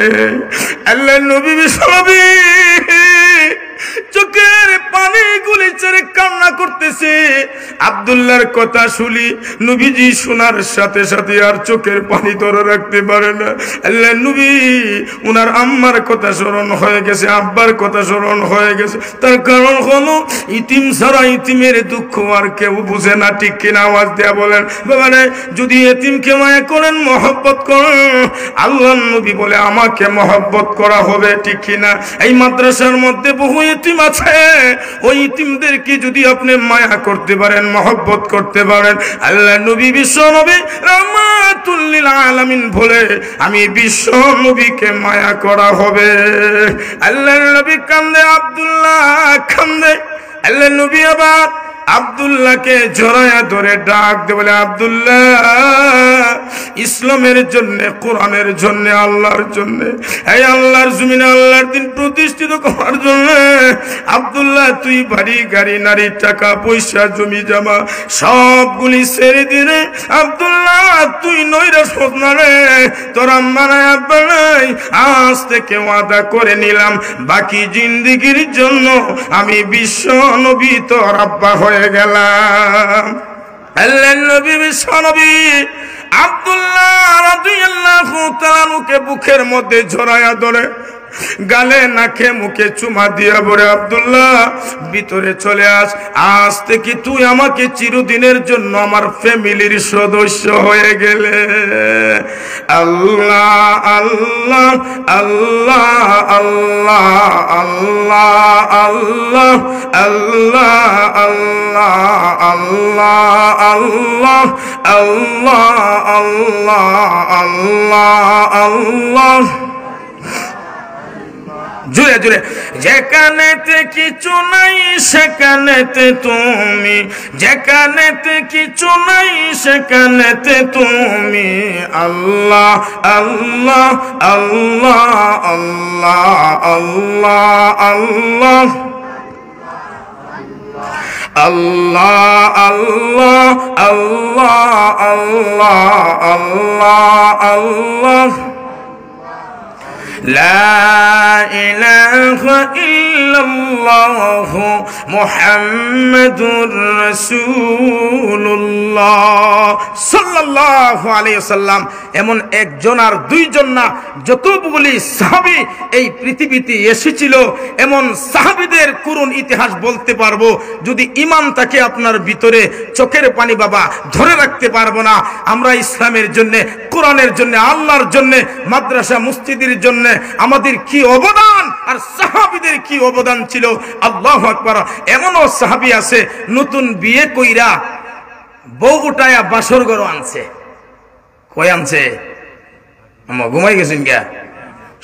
আল্লাহর নবী বিশ্বনবী চোখের পানি গুলি ছেড়ে কান্না করতেছে। আব্দুল্লাহর কথা শুনি নবীজি শোনার সাথে সাথে আর চোখের পানি ধরে রাখতে পারে না। আল্লাহর নবী উনার আম্মার কথা স্মরণ হয়ে গেছে, আব্বার কথা স্মরণ হয়ে গেছে। তার কারণ হলো ইতিম ছাড়া ইতিমের দুঃখ আর কেউ বুঝে না, ঠিক কিনা আওয়াজ দেয়া বলেন। বাবারে, যদি এতিমকে মায়া করেন, মহব্বত করেন, আল্লাহর নবী বলে আমাকে মহব্বত করা হবে, ঠিক কিনা। এই মাদ্রাসার মধ্যে বহু ইতিম আছে, ওই ইতিমদেরকে যদি আপনি মায়া করতে পারেন, মহব্বত করতে পারেন, আল্লাহ নবী বিশ্ব নবী রাহমাতুল লিল আলামিন বলে আমি বিশ্ব নবীকে মায়া করা হবে। আল্লাহ নবী কান্দে, আব্দুল্লাহ কান্দে। আল্লাহ নবী আবার আব্দুল্লাহকে জড়ায়া ধরে ডাক দে বলে, আব্দুল্লাহ ইসলামের জন্য, কোরআনের জন্য, আল্লাহর জন্য, এই আল্লাহর জমিনে আল্লাহর দিন প্রতিষ্ঠিত করার জন্য আব্দুল্লাহ তুই বাড়ি গাড়ি নারী টাকা পয়সা জমি জমা সবগুলি ছেড়ে দিলে আব্দুল্লাহ তুই নৈরাশ হোস না রে, তোর আম্মা নাই আব্বা নাই, আজ থেকে ওয়াদা করে নিলাম বাকি জিন্দেগির জন্য আমি বিশ্ব নবী তোর আব্বা হয়ে গেলাম। আল্লাহর নবী বিশ্ব নবী আব্দুল্লাহ রাদিয়াল্লাহু তাআলাকে বুকের মধ্যে জড়ায়া ধরে গালে নাকে মুখে চুমা দিয়া বলে, আব্দুল্লাহ ভিতরে চলে আস, আজ থেকে তুই আমাকে চিরদিনের জন্য আমার ফ্যামিলির সদস্য হয়ে গেলে। আল্লাহ আল্লাহ আল্লাহ আল্লাহ আল্লাহ আল্লাহ আল্লাহ আল্লাহ আল্লাহ আল্লাহ আল্লাহ আল্লাহ আল্লাহ জুড়ে জুড়ে। যেখানেতে কিছু নাই সেখানেতে তুমি, যেখানেতে কিছু নাই সেখানেতে তুমি, আল্লাহ আল্লাহ আল্লাহ আল্লাহ আল্লাহ আল্লাহ আল্লাহ আল্লাহ আল্লাহ আল্লাহ আল্লাহ লা ইলাহা ইল্লাল্লাহ মুহাম্মাদুর রাসূলুল্লাহ সাল্লাল্লাহু আলাইহি ওয়াসাল্লাম এমন একজন আর দুইজন না, যতগুলি সাহাবী এই পৃথিবীতে এসেছিল এমন সাহাবীদের করুণ ইতিহাস বলতে পারবো। যদি ঈমান থাকে আপনার ভিতরে, চোখের পানি বাবা ধরে রাখতে পারবো না। আমরা ইসলামের জন্য, কোরআনের জন্য, আল্লাহর জন্য, মাদ্রাসা মসজিদের জন্য আমাদের কি অবদান আর সাহাবীদের কি অবদান ছিল। আল্লাহু আকবার। এমনও সাহাবী আছে নতুন বিয়ে কইরা বউ উঠায়া বাসর ঘর আনছে। কই আনছে? আমা ঘুমাই গেছেন গা,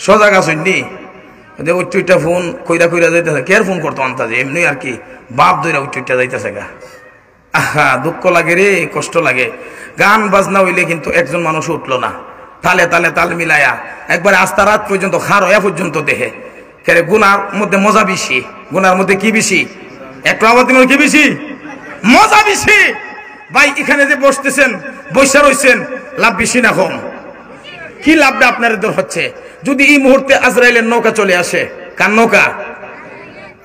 সজাগ আছেন নি? উচ্চটা ফোন কইরা কইরা যাইতেছে। কে ফোন করতো আনতাছে? এমনি আর কি বাপ ধরে উচ্চটা যাইতেছে গা। আহা দুঃখ লাগে রে, কষ্ট লাগে। গান বাজনা হইলে কিন্তু একজন মানুষ উঠলো না, তালে তালে তাল মিলায়া একবারে আস্তা রাত পর্যন্ত খার হইয়া পর্যন্ত দেখে। কেরে গুনার মধ্যে মজা বেশি। গুনার মধ্যে কি বেশি? একটু আবাদিন কি বেশি? মজা বেশি। ভাই এখানে যে বসতেছেন, বৈশা রয়েছেন, লাভ বেশি না কম? কি লাভটা আপনার হচ্ছে? যদি এই মুহূর্তে আজরাইলের নৌকা চলে আসে, কার নৌকা?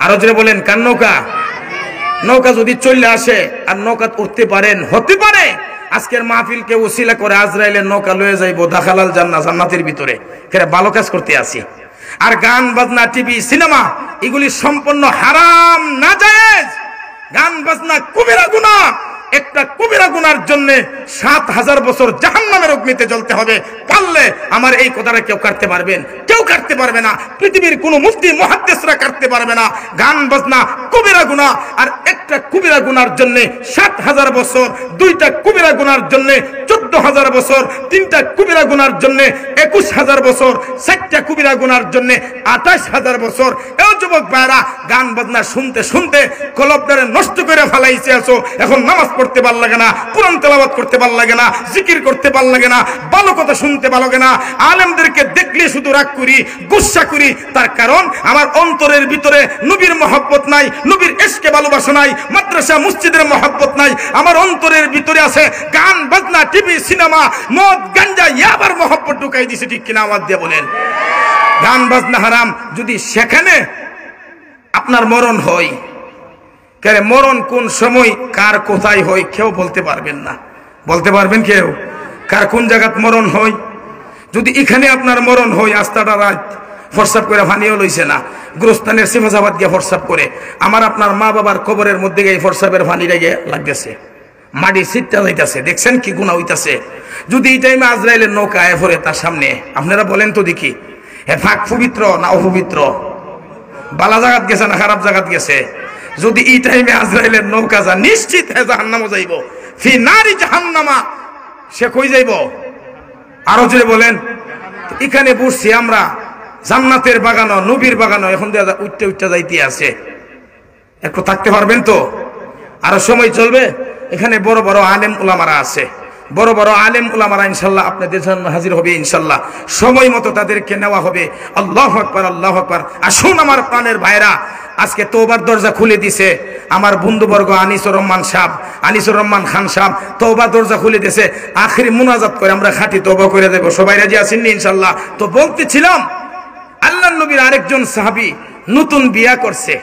আরো জোরে বলেন, কার নৌকা? নৌকা যদি চলে আসে আর নৌকা উঠতে পারেন, হতে পারে আজকের মাহফিলকে ওসিলা করে আজরাইলের নৌকা লয়ে যাইবো দাখালাল জান্নাত, জান্নাতের ভিতরে। কেরে ভালো কাজ করতে আসি। আর গান বাজনা, টিভি, সিনেমা এগুলি সম্পূর্ণ হারাম, নাজায়েজ। গান বাজনা কবিরা গুনাহ। একটা কবিরা গুনার জন্য ৭,০০০ বছর জাহান্নামের অগ্নিতে জ্বলতে হবে। পারলে আমার এই কথাটা কেউ কাটতে পারবেন? কেউ কাটতে পারবে না। পৃথিবীর কোনো মুফতি মুহাদ্দিসরা কাটতে পারবে না। গান বাজনা কবিরা গুনাহ। আর একটা কবিরা গুনার জন্য ৭,০০০ বছর, দুইটা কবিরা গুনার জন্য ১৪,০০০ বছর, তিনটা কবিরা গুনার জন্য ২১,০০০ বছর, ৪টা কবিরা গুনার জন্য ২৮,০০০ বছর। এও যুবক ভাইরা, গান বাজনা শুনতে শুনতে কলবটারে নষ্ট করে ফেলাইছে আছো। এখন নামাজ পড়তে ভাল লাগে না, কোরআন তেলাওয়াত করতে ভাল লাগে না, জিকির করতে ভাল লাগে না, ভালো কথা শুনতে ভালো লাগে না। আলেমদেরকে দেখলে শুধু রাগ করি, গুসা করি। তার কারণ আমার অন্তরের ভিতরে নবীর মহব্বত নাই, নবীর ইশকে ভালোবাসা নাই, মাদ্রাসা মসজিদের মহব্বত নাই। আমার অন্তরের ভিতরে আছে গান বাজনা, টিভি, সিনেমা, মদ, গাঞ্জা, ইয়াবার মহব্বত ঢুকাই দিছে। ঠিক কিনা আওয়াজ দিয়ে বলেন? গান বাজনা হারাম। যদি সেখানে আপনার মরণ হয়, কেন মরণ কোন সময় কার কোথায় হয় কেউ বলতে পারবেন না। বলতে পারবেন কেউ? কার কোন জায়গাত মরণ হয়? যদি এখানে আপনার মরণ হয়, আস্তাটা রাত ফরসাপ করে ভানিও লইছে না, গুরুস্থানের সিফাজাবাদ গিয়ে ফরসাপ করে আমার আপনার মা বাবার কবরের মধ্যে গিয়ে ফরসাপের ভানি রেগে লাগতেছে, মাটি সিটটা যাইতেছে। দেখছেন কি গুনাহ হইতাছে? যদি এই টাইমে আজরাইলের নৌকা আয় পড়ে তার সামনে, আপনারা বলেন তো দেখি, হে ফাঁক পবিত্র না অপবিত্র? বালা জাগাত গেছে না খারাপ জাগাত গেছে? যদি এই টাইমে আজরাইলের নৌকা যা, নিশ্চিত হে জাহান্নামে যাইব। ফি নারি জাহান্নামা। সে কই যাইব? আরো জোরে বলেন। এখানে বসছি আমরা, জান্নাতের বাগানো, নবীর বাগানো, এখন উঠতে উঠতে যাইতে আছে। একটু থাকতে পারবেন তো? আরো সময় চলবে। এখানে বড় বড় আলেম উলামারা আছে, বড় বড় আলেম উলামারা ইনশাল্লাহ আপনাদের সামনে হাজির হবে ইনশাল্লাহ, সময় মতো তাদেরকে নেওয়া হবে। আল্লাহু আকবার, আল্লাহু আকবার। আসুন আমার প্রাণের ভাইরা, আজকে তওবার দরজা খুলে দিছে আমার বন্ধুবর্গ আনিসুর রহমান সাহেব, আনিসুর রহমান খান সাহেব তওবার দরজা খুলে দিছে। আখিরি মুনাজাত করে আমরা খাঁটি তওবা করে দেব। সবাই রাজি আছেন ইনশাল্লাহ? তো বলতেছিলাম আল্লাহর নবীর আরেকজন সাহাবী নতুন বিয়া করছে।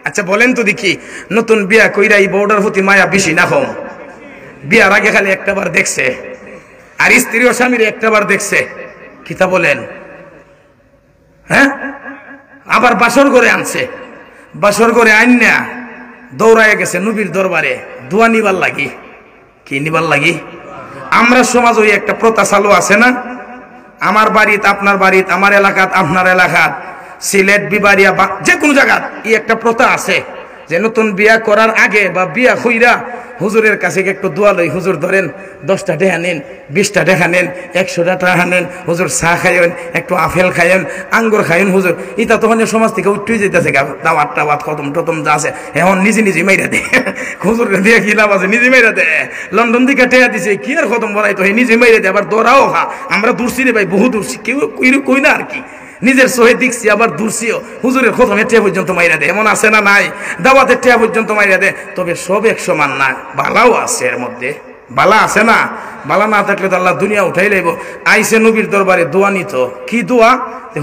আচ্ছা বলেন তো দেখি, নতুন বিয়া কইরা এই বউটার প্রতি মায়া বেশি না কম? বিয়ার আগে খালি একটাবার দেখছে, আর স্ত্রী ও স্বামীর একটাবার দেখছে, কিতা বলেন? হ্যাঁ, আবার বাসর করে আনছে, বাসর করে আইন না দৌড়ায় গেছে নবীর দরবারে দোয়া নিবার লাগি। কি নিবার লাগি? আমরা সমাজ ওই একটা প্রথা চালু আছে না, আমার বাড়িতে আপনার বাড়িতে, আমার এলাকাত আপনার এলাকাত, সিলেট বিবাড়িয়া বা যে কোনো জায়গা এই একটা প্রথা আছে যে নতুন বিয়া করার আগে বা বিয়া হইরা হুজুরের কাছে একটু দোয়া লই, হুজুর ধরেন 10টা টাকা নেন, 20টা টাকা নেন, 100টা টাকা নেন, হুজুর চা খাইন, একটু আপেল খাইন, আঙ্গুর খাইন হুজুর। এটা তখন সমাজ থেকে উঠেই যেতেছে, দাওয়াত টাওয়াত খতম টতম যা আছে এখন নিজে নিজে মাইরা দে, হুজুর দিয়ে কি লাভ আছে, নিজে মাইরা দে। লন্ডন দিকে টেয়া দিছে, কি আর খতম বলাই তো নিজে মাইরা দে, আবার দৌড়াও খা। আমরা দূরছি রে ভাই, বহু দূরছি, কেউ কই না আর কি, নিজের সহে দেখছি আবার দূরছিও। হুজুরের খতমের টেয়া পর্যন্ত মাইরা দেয়, এমন আছে না নাই? দাওয়াতের টেয়া পর্যন্ত মাইরা দেয়। তবে সব এক সমান না, বালাও আছে এর মধ্যে, বালা আছে না? বালা না থাকলে তো আল্লাহ দুনিয়া উঠাই লইব। আইসে নবীর দরবারে দোয়া নিত। কি দোয়া?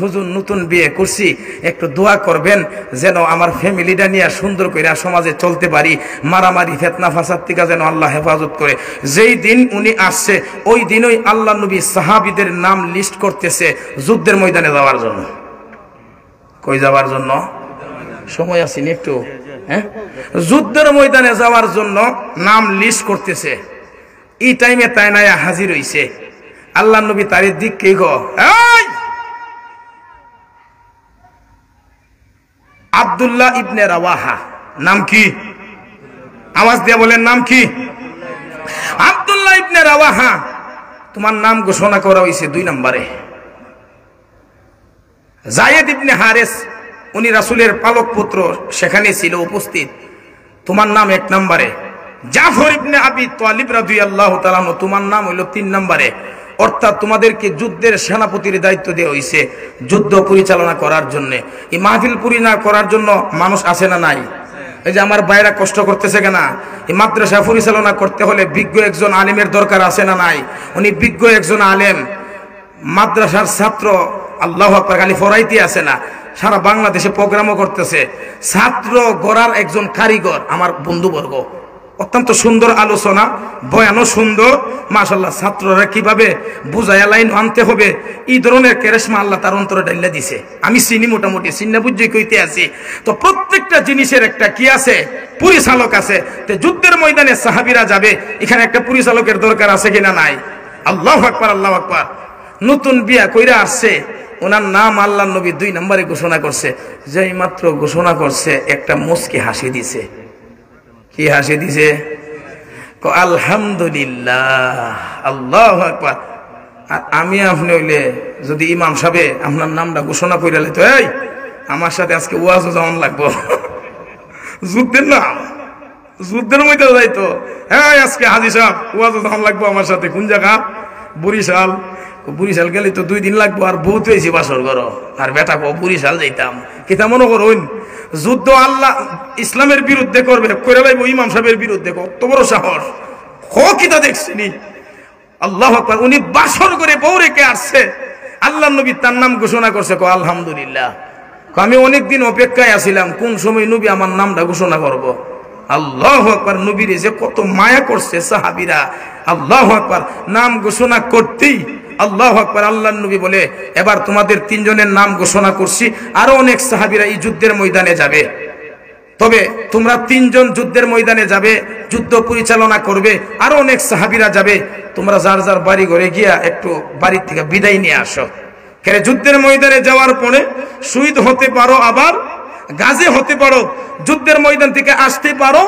হুজুর নতুন বিয়ে করছি, একটু দোয়া করবেন যেন আমার ফ্যামিলিটা নিয়ে সুন্দর করে সমাজে চলতে পারি, মারামারি ফেতনা ফাসাদ থেকে যেন আল্লাহ হেফাজত করে। যেই দিন উনি আসছে ওই দিনই আল্লাহ নবী সাহাবীদের নাম লিস্ট করতেছে যুদ্ধের ময়দানে যাওয়ার জন্য। কই যাওয়ার জন্য? সময় আসেনি একটু? হ্যাঁ, যুদ্ধের ময়দানে যাওয়ার জন্য নাম লিস্ট করতেছে। এই টাইমে তাই নাই হাজির হইছে আল্লাহ নবী। তার দিক কে গো? আব্দুল্লাহ ইবনে রাওয়াহা। নাম কি? আওয়াজ দিয়ে বলেন, নাম কি? আব্দুল্লাহ ইবনে রাওয়াহা। তোমার নাম ঘোষণা করা হয়েছে 2 নম্বরে। যায়েদ ইবনে হারেস, উনি রাসূলের পালক পুত্র, সেখানে ছিল উপস্থিত, তোমার নাম 1 নম্বরে। জাফর ইবনে আবি তালিব রাদিয়াল্লাহু তাআলা, তোমার নাম হইল 3 নম্বরে। অর্থাৎ তোমাদেরকে যুদ্ধের সেনাপতির দায়িত্ব দেওয়া হয়েছে যুদ্ধ পরিচালনা করার জন্য। এই মাহফিল পরিচালনা করার জন্য মানুষ আছে না নাই? এই যে আমার ভাইরা কষ্ট করতেছে কেন? এই মাদ্রাসা পরিচালনা করতে হলে বিজ্ঞ একজন আলেমের দরকার আছে না নাই? উনি বিজ্ঞ একজন আলেম, মাদ্রাসার ছাত্র, আল্লাহু আকবার, খালি পড়াইতে আছে না, সারা বাংলাদেশে প্রোগ্রামও করতেছে। ছাত্র গড়ার একজন কারিগর আমার বন্ধুবর্গ। অত্যন্ত সুন্দর আলোচনা, বয়ানও সুন্দর, মাশাআল্লাহ। ছাত্ররা কিভাবে বুঝায়া লাইন আনতে হবে এই ধরনের কেরেশমা আল্লাহ তার অন্তরে ডাইলা দিছে। আমি চিনি, মোটামুটি চিন্না বুঝে কইতে আছি। তো প্রত্যেকটা জিনিসের একটা কি আছে? পরিচালক আছে। তো যুদ্ধের ময়দানে সাহাবীরা যাবে, এখানে একটা পরিচালকের দরকার আছে কিনা নাই? আল্লাহু আকবার, আল্লাহু আকবার। নতুন বিয়া কইরা আসছে, ওনার নাম আল্লাহ নবী 2 নম্বরে ঘোষণা করছে। যেই মাত্র ঘোষণা করছে একটা মুস্কি হাসি দিছে। কি হাসি দিছে? আলহামদুলিল্লাহ, আল্লাহু আকবার। আর আমি আপনি হইলে যদি ইমাম সাহেব আপনার নামটা ঘোষণা করে তো এই আমার সাথে আজকে ওয়াজ যেমন লাগবো, যুদ্ধের নাম, যুদ্ধের মধ্যে যাইতো, হ্যাঁ আজকে হাজি সাহেব ওয়াজ যেমন লাগবো আমার সাথে। কোন জায়গা? বরিশাল। বরিশাল গেলে তো 2 দিন লাগবো, আর বহুত হয়েছি বাসর করো, আর বেটা বরিশাল যাইতাম। কিতা মনে করুন? যুদ্ধ আল্লাহ ইসলামের বিরুদ্ধে করবে, করে লাইব ইমাম সাহেবের বিরুদ্ধে। কত বড় সাহস! কিতা দেখছিনি? আল্লাহু আকবার। উনি বাসর করে বউ রেখে আসছে, আল্লাহ নবী তার নাম ঘোষণা করছে। আলহামদুলিল্লাহ। আমি অনেকদিন অপেক্ষায় আছিলাম কোন সময় নবী আমার নামটা ঘোষণা করব। আল্লাহু আকবার। নবীর যে কত মায়া করছে সাহাবীরা, আল্লাহু আকবার। নাম ঘোষণা করতেই আল্লাহু আকবার, আল্লাহর নবী বলে এবার তোমাদের 3 জনের নাম ঘোষণা করছি। আরো অনেক সাহাবীরা এই যুদ্ধের ময়দানে যাবে, তবে তোমরা 3 জন যুদ্ধের ময়দানে যাবে, যুদ্ধ পরিচালনা করবে। আরো অনেক সাহাবীরা যাবে, তোমরা যার যার বাড়ি ঘরে গিয়া একটু বাড়ির থেকে বিদায় নিয়ে আসো। কেন? যুদ্ধের ময়দানে যাওয়ার পরে শহীদ হতে পারো, আবার গাজী হতে পারো, যুদ্ধের ময়দান থেকে আসতে পারো,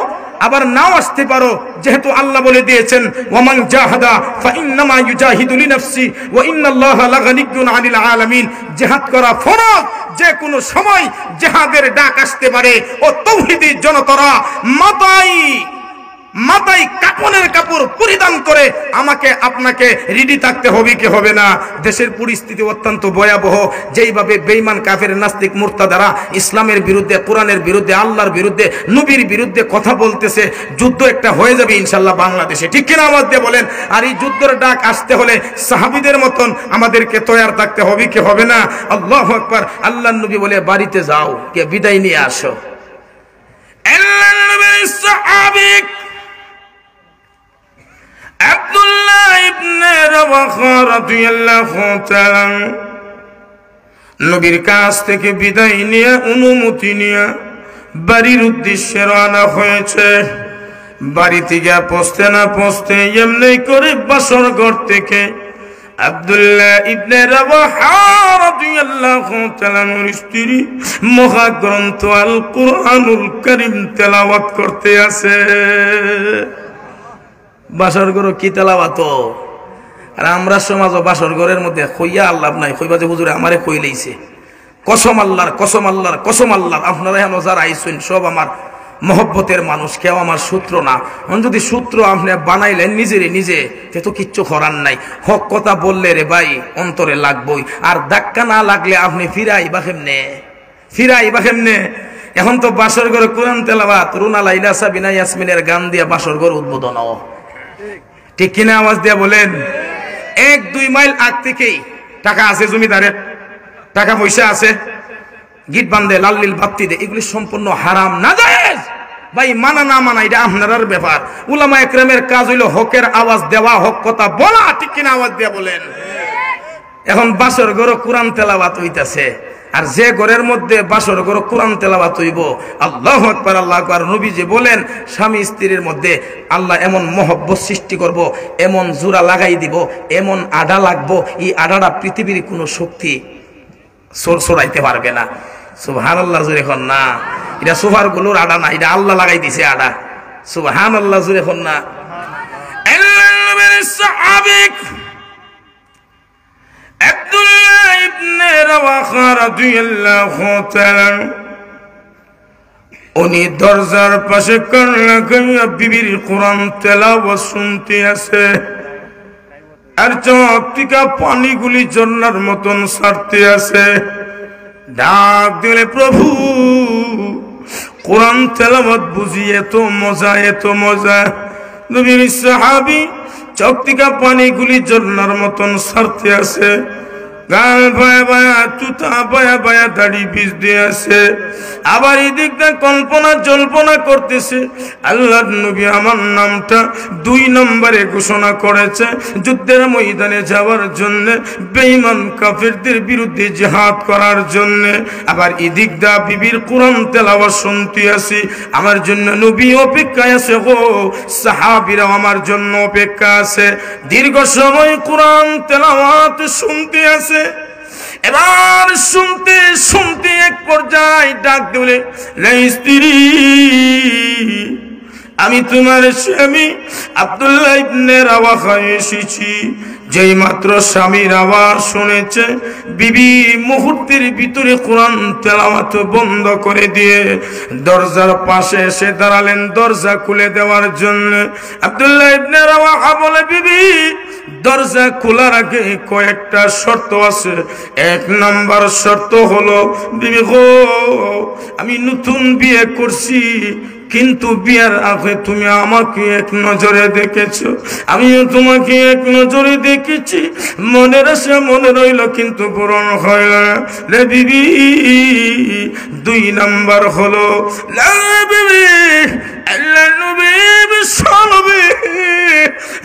আবার নাও আসতে পারো। যেহেতু আল্লাহ বলে দিয়েছেন ওয়ামান জাহাদা ফাইন্নামা ইউজাহিদু লিনাফসি ওয়া ইন্নাল্লাহা লাগানিয়্যুন আনিল আলামিন। জিহাদ করা ফরজ, যে কোনো সময় জিহাদের ডাক আসতে পারে। ও তৌহিদি জনতারা, মাতাই মাথায় কাপনের কাপড় পরিধান করে আমাকে আপনাকে রেডি থাকতে হবে কি হবে না? দেশের পরিস্থিতি অত্যন্ত ভয়াবহ। যেইভাবে বেঈমান কাফের নাস্তিক মুরতাদারা ইসলামের বিরুদ্ধে, কোরআনের বিরুদ্ধে, আল্লাহর বিরুদ্ধে, নবীর বিরুদ্ধে কথা বলতেছে, যুদ্ধ একটা হয়ে যাবে ইনশাআল্লাহ বাংলাদেশে, ঠিক কিনা আওয়াজ দিয়ে বলেন? আর এই যুদ্ধের ডাক আসতে হলে সাহাবীদের মতন আমাদেরকে তৈয়ার থাকতে হবে কি হবে না? আল্লাহু আকবার। আল্লাহর নবী বলে বাড়িতে যাও, কে বিদায় নিয়ে আসো। আল্লাহর নবীর সাহাবী আব্দুল্লাহ ইবনে রাওয়াহা রাদিয়াল্লাহু তাআলা নবীর কাছ থেকে বিদায় নিয়ে, অনুমতি নিয়ে বাড়ির উদ্দেশ্যে রওনা হয়েছে। বাড়িতে গিয়ে পৌঁছতে না পৌঁছতে এমনি করে বাসর ঘর থেকে আব্দুল্লাহ ইবনে রাওয়াহা রাদিয়াল্লাহু তাআলার স্ত্রী মহাগ্রন্থ আল কুরআনুল কারীম তেলাওয়াত করতে আছে। বাসর ঘর কি তেলাওয়াত! আর আমরা সমাজ বাসর ঘরের মধ্যে কইয়া আল্লাহ নাই, কইবা যে হুজুরে আমারে কই লইছে। কসম আল্লাহর, কসম আল্লাহর, কসম আল্লাহর, আপনারা এখন যারা আইছেন সব আমার মহব্বতের মানুষ, কেউ আমার সূত্র না। যদি সূত্র আপনি বানাইলেন নিজেরে নিজে, তে তো কিচ্ছু করার নাই। হক কথা বললে রে ভাই অন্তরে লাগবই, আর ধাক্কা না লাগলে আপনি ফিরাইবা কেমনে? ফিরাইবা কেমনে? এখন তো বাসর ঘরে কোরআন তেলাওয়াত, রুনা লাইলা সাবিনা ইয়াসমিনের গান দিয়ে বাসর ঘর উদ্বোধন, ঠিক কিনা আওয়াজ দিয়ে বলেন? 1-2 মাইল আগ থেকেই টাকা আছে, জমিদারের টাকা পয়সা আছে, গিট বান্ধে, লাল নীল বাত্তি দে, এগুলি সম্পূর্ণ হারাম, নাজায়েজ। ভাই মানা না মানা এটা আপনার ব্যাপার। উলামা একরামের কাজ হইল হকের আওয়াজ দেওয়া, হক কথা বলা, ঠিক কিনা আওয়াজ দিয়ে বলেন? এখন বাসর ঘর কোরআন তেলাওয়াত হইতাছে, আর যে ঘরের মধ্যে বাসর ঘর কোরআন তেলাওয়াত হইব, আল্লাহু আকবার, আল্লাহু আকবার, নবী যে বলেন স্বামী স্ত্রীর মধ্যে আল্লাহ এমন মহব্বত সৃষ্টি করব, এমন জোড়া লাগাই দিব, এমন আডা লাগবো, এই আডাটা পৃথিবীর কোনো শক্তি ছড়াইতে পারবে না। সুবহানাল্লাহ জোরে এখন না, এটা সোফার গুলোর আডা না, এটা আল্লাহ লাগাই দিছে আডা। সুবহানাল্লাহ জোরে এখন না। আল্লাহর নবীর সাহাবী আব্দুল্লাহ ইবনে রাওয়াহা রাদিয়াল্লাহু তাআলা উনি দরজার পাশে কান লাগাইয়া বিবির কোরআন তেলাওয়াত শুনতে আছে, আর চোখ থেকে পানিগুলি ঝর্ণার মতন ছাড়তে আছে। ডাক দিলে, প্রভু কোরআন তেলাওয়াত বুঝি এত মজা, এত মজা। নবীর সাহাবী চোখ থেকে পানিগুলি ঝর্ণার মতন ছাড়তে আছে, গাল বায়া বায়া, তুতা বায়া বায়া, দাড়ি বীজ দিয়ে আছে। আবার এই দিকটা কল্পনা জল্পনা করতেছে, আল্লাহর নবী আমার নামটা 2 নম্বরে ঘোষণা করেছে যুদ্ধের ময়দানে যাওয়ার জন্য, বেঈমান কাফেরদের বিরুদ্ধে জিহাদ করার জন্য। আবার এই দিকটা বিবির কোরআন তেলাওয়াত শুনতে আছি, আমার জন্য নবী অপেক্ষায় আছে গো, সাহাবীরা আমার জন্য অপেক্ষা আছে। দীর্ঘ সময় কোরআন তেলাওয়াত শুনতে আছে। এবার শুনতে শুনতে এক পর্যায়ে ডাক দিলে, স্ত্রী আমি তোমার স্বামী আব্দুল্লাহ ইবনে রাওয়াহা এসেছি। যেই মাত্র স্বামীর আওয়াজ শুনেছে, বিবি মুহূর্তের ভিতরে কোরআন তেলাওয়াত বন্ধ করে দিয়ে দরজার পাশে এসে দাঁড়ালেন দরজা খুলে দেওয়ার জন্য। আব্দুল্লাহ ইবনে রাওয়াহা বলে, বিবি দরজা খোলার আগে কয়েকটা শর্ত আছে। 1 নম্বর শর্ত হলো, বিবি গো আমি নতুন বিয়ে করছি, কিন্তু বিয়ের আগে তুমি আমাকে এক নজরে দেখেছো, আমিও তোমাকে এক নজরে দেখেছি। মনের আশা মনে রইল কিন্তু পূরণ হয় না রে বিবি। 2 নম্বর হলো, বিবি আল্লাহ নবী বিশ্বনবী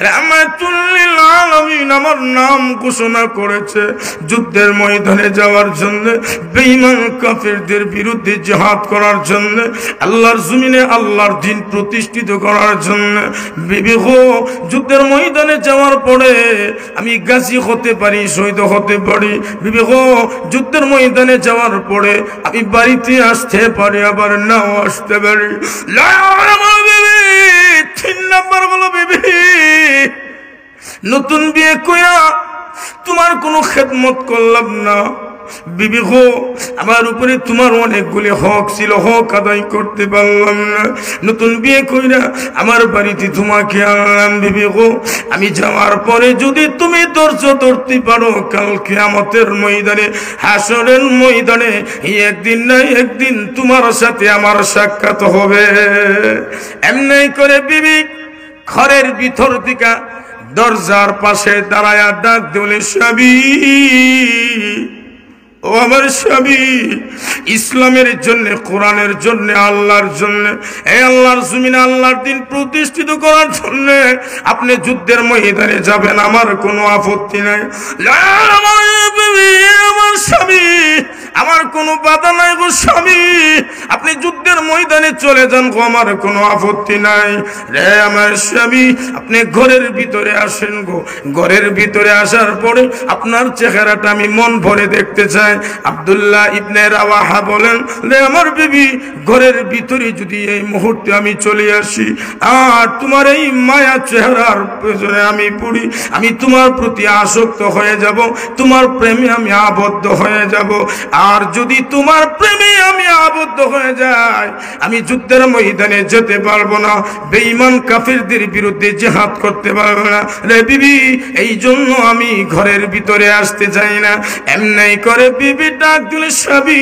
রাহমাতুল লিল আলামিন আমার নাম ঘোষণা করেছে যুদ্ধের ময়দানে যাওয়ার জন্য, বেঈমান কাফেরদের বিরুদ্ধে জিহাদ করার জন্য, আল্লাহর জমিনে আল্লাহর দ্বীন প্রতিষ্ঠিত করার জন্য। বিবি গো যুদ্ধের ময়দানে যাওয়ার পরে আমি গাজী হতে পারি, শহীদ হতে পারি। বিবি গো যুদ্ধের ময়দানে যাওয়ার পরে আমি বাড়িতে আসতে পারি, আবার নাও আসতে পারি। 3 নম্বর হলো, বিবি নতুন বিয়ে কইরা তোমার কোনো খেদমত করলাম না, বিবি গো, আমার উপরে তোমার অনেকগুলি হক ছিল, হক আদায় করতে পারলাম না। নতুন বিয়ে কইরা আমার বাড়িতে তোমাকে আনলাম। বিবি গো, আমি যাওয়ার পরে যদি তুমি ধৈর্য ধরতে পারো, কাল কিয়ামতের ময়দানে, হাসরের ময়দানে একদিন না একদিন তোমার সাথে আমার সাক্ষাৎ হবে। এমনি করে বিবি ঘরের ভিতর থেকে দরজার পাশে দাঁড়ায়া ডাক দিলে, স্বামী, ও আমার স্বামী, ইসলামের জন্য, কোরআনের জন্য, আল্লাহর জন্য, এই আল্লাহর জমিনে আল্লাহর দিন প্রতিষ্ঠিত করার জন্য আপনি যুদ্ধের ময়দানে যাবেন, আমার কোনো আপত্তি নাই। আমার স্বামী, আমার কোনো বাধা নাই গো স্বামী, আপনি যুদ্ধের ময়দানে চলে যান গো, আমার কোনো আপত্তি নাই। রে আমার স্বামী, আপনি ঘরের ভিতরে আসেন গো। ঘরের ভিতরে আসার পরে আপনার চেহারাটা আমি মন ভরে দেখতে চাই। আব্দুল্লাহ ইবনে রাওয়াহা বলেন, রে আমার বিবি, ঘরের ভিতরে যদি এই মুহূর্তে আমি চলে আসি আর তোমার এই মায়া চেহারার পেছনে আমি পড়ি, আমি তোমার প্রতি আসক্ত হয়ে যাব, তোমার প্রেমে আমি আবদ্ধ হয়ে যাব। আর যদি তোমার প্রেমে আমি আবদ্ধ হয়ে যাই, আমি যুদ্ধের ময়দানে যেতে পারবো না, বেঈমান কাফিরদের বিরুদ্ধে জিহাদ করতে পারবো না। রে বিবি, এই জন্য আমি ঘরের ভিতরে আসতে চাই না। এমনি করে বিবি ডাক দিলে, স্বামী,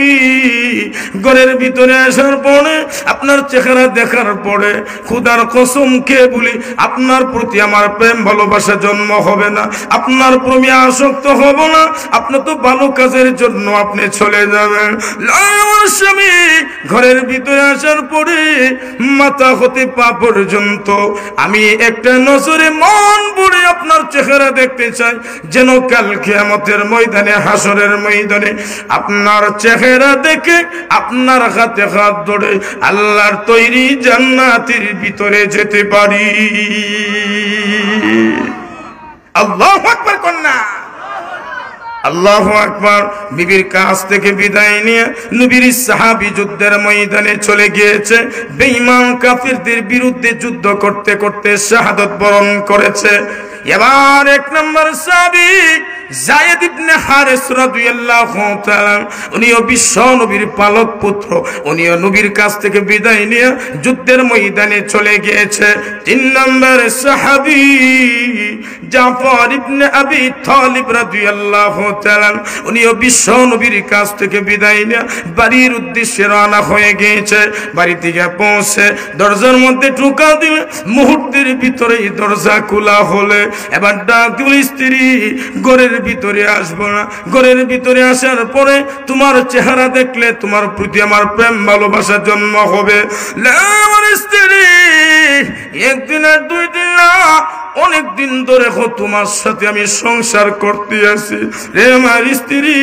ঘরের ভিতরে আসার পরে আপনার চেহারা দেখার পরে খোদার কসম খেয়ে বলি, আপনার প্রতি আমার প্রেম ভালোবাসা জন্ম হবে না, আপনার প্রেমে আসক্ত হব না। আপনি তো ভালো কাজের জন্য আপনি চলে যাবেন। আমার স্বামী ঘরের ভিতরে আসার পরে মাথা হতে পা পর্যন্ত আমি একটা নজরে মন ভরে আপনার চেহারা দেখতে চাই, যেন কাল কিয়ামতের ময়দানে, হাসরের ময়দানে আপনার চেহারা দেখে আপনার হাতে হাত ধরে আল্লাহর তৈরি জান্নাতের ভিতরে যেতে পারি। আল্লাহু আকবার কন্যা, আল্লাহু আকবার। বিবির কাছ থেকে বিদায় নিয়ে নবীর সাহাবী যুদ্ধের ময়দানে চলে গিয়েছে। বেঈমান কাফিরদের বিরুদ্ধে যুদ্ধ করতে করতে শাহাদাত বরণ করেছে। এবার এক নম্বর সাহাবী যায়েদ ইবনে হারেস রাদিয়াল্লাহু তাআলা, উনিও বিশ্ব নবীর পালক পুত্র, উনিও নবীর কাছ থেকে বিদায় নিয়ে যুদ্ধের ময়দানে চলে গিয়েছে। তিন নম্বর সাহাবী জাফর ইবনে আবি তালিব রাদিয়াল্লাহু তাআলা, উনিও বিশ্ব নবীর কাছ থেকে বিদায় নিয়ে বাড়ির উদ্দেশ্যে রওনা হয়ে গিয়েছে। বাড়ি থেকে পৌঁছে দরজার মধ্যে ঢোকা দিলে মুহূর্তের ভিতরেই দরজা খোলা হলে এবার ডাক দিল, স্ত্রী, ঘরের ভিতরে আসবো না। ঘরের ভিতরে আসার পরে তোমার চেহারা দেখলে তোমার প্রতি আমার প্রেম ভালোবাসা জন্ম হবে। আমার স্ত্রী, একদিন আর দুই দিন না, অনেক দিন ধরে তোমার সাথে আমি সংসার করতে আছি। রে আমার স্ত্রী,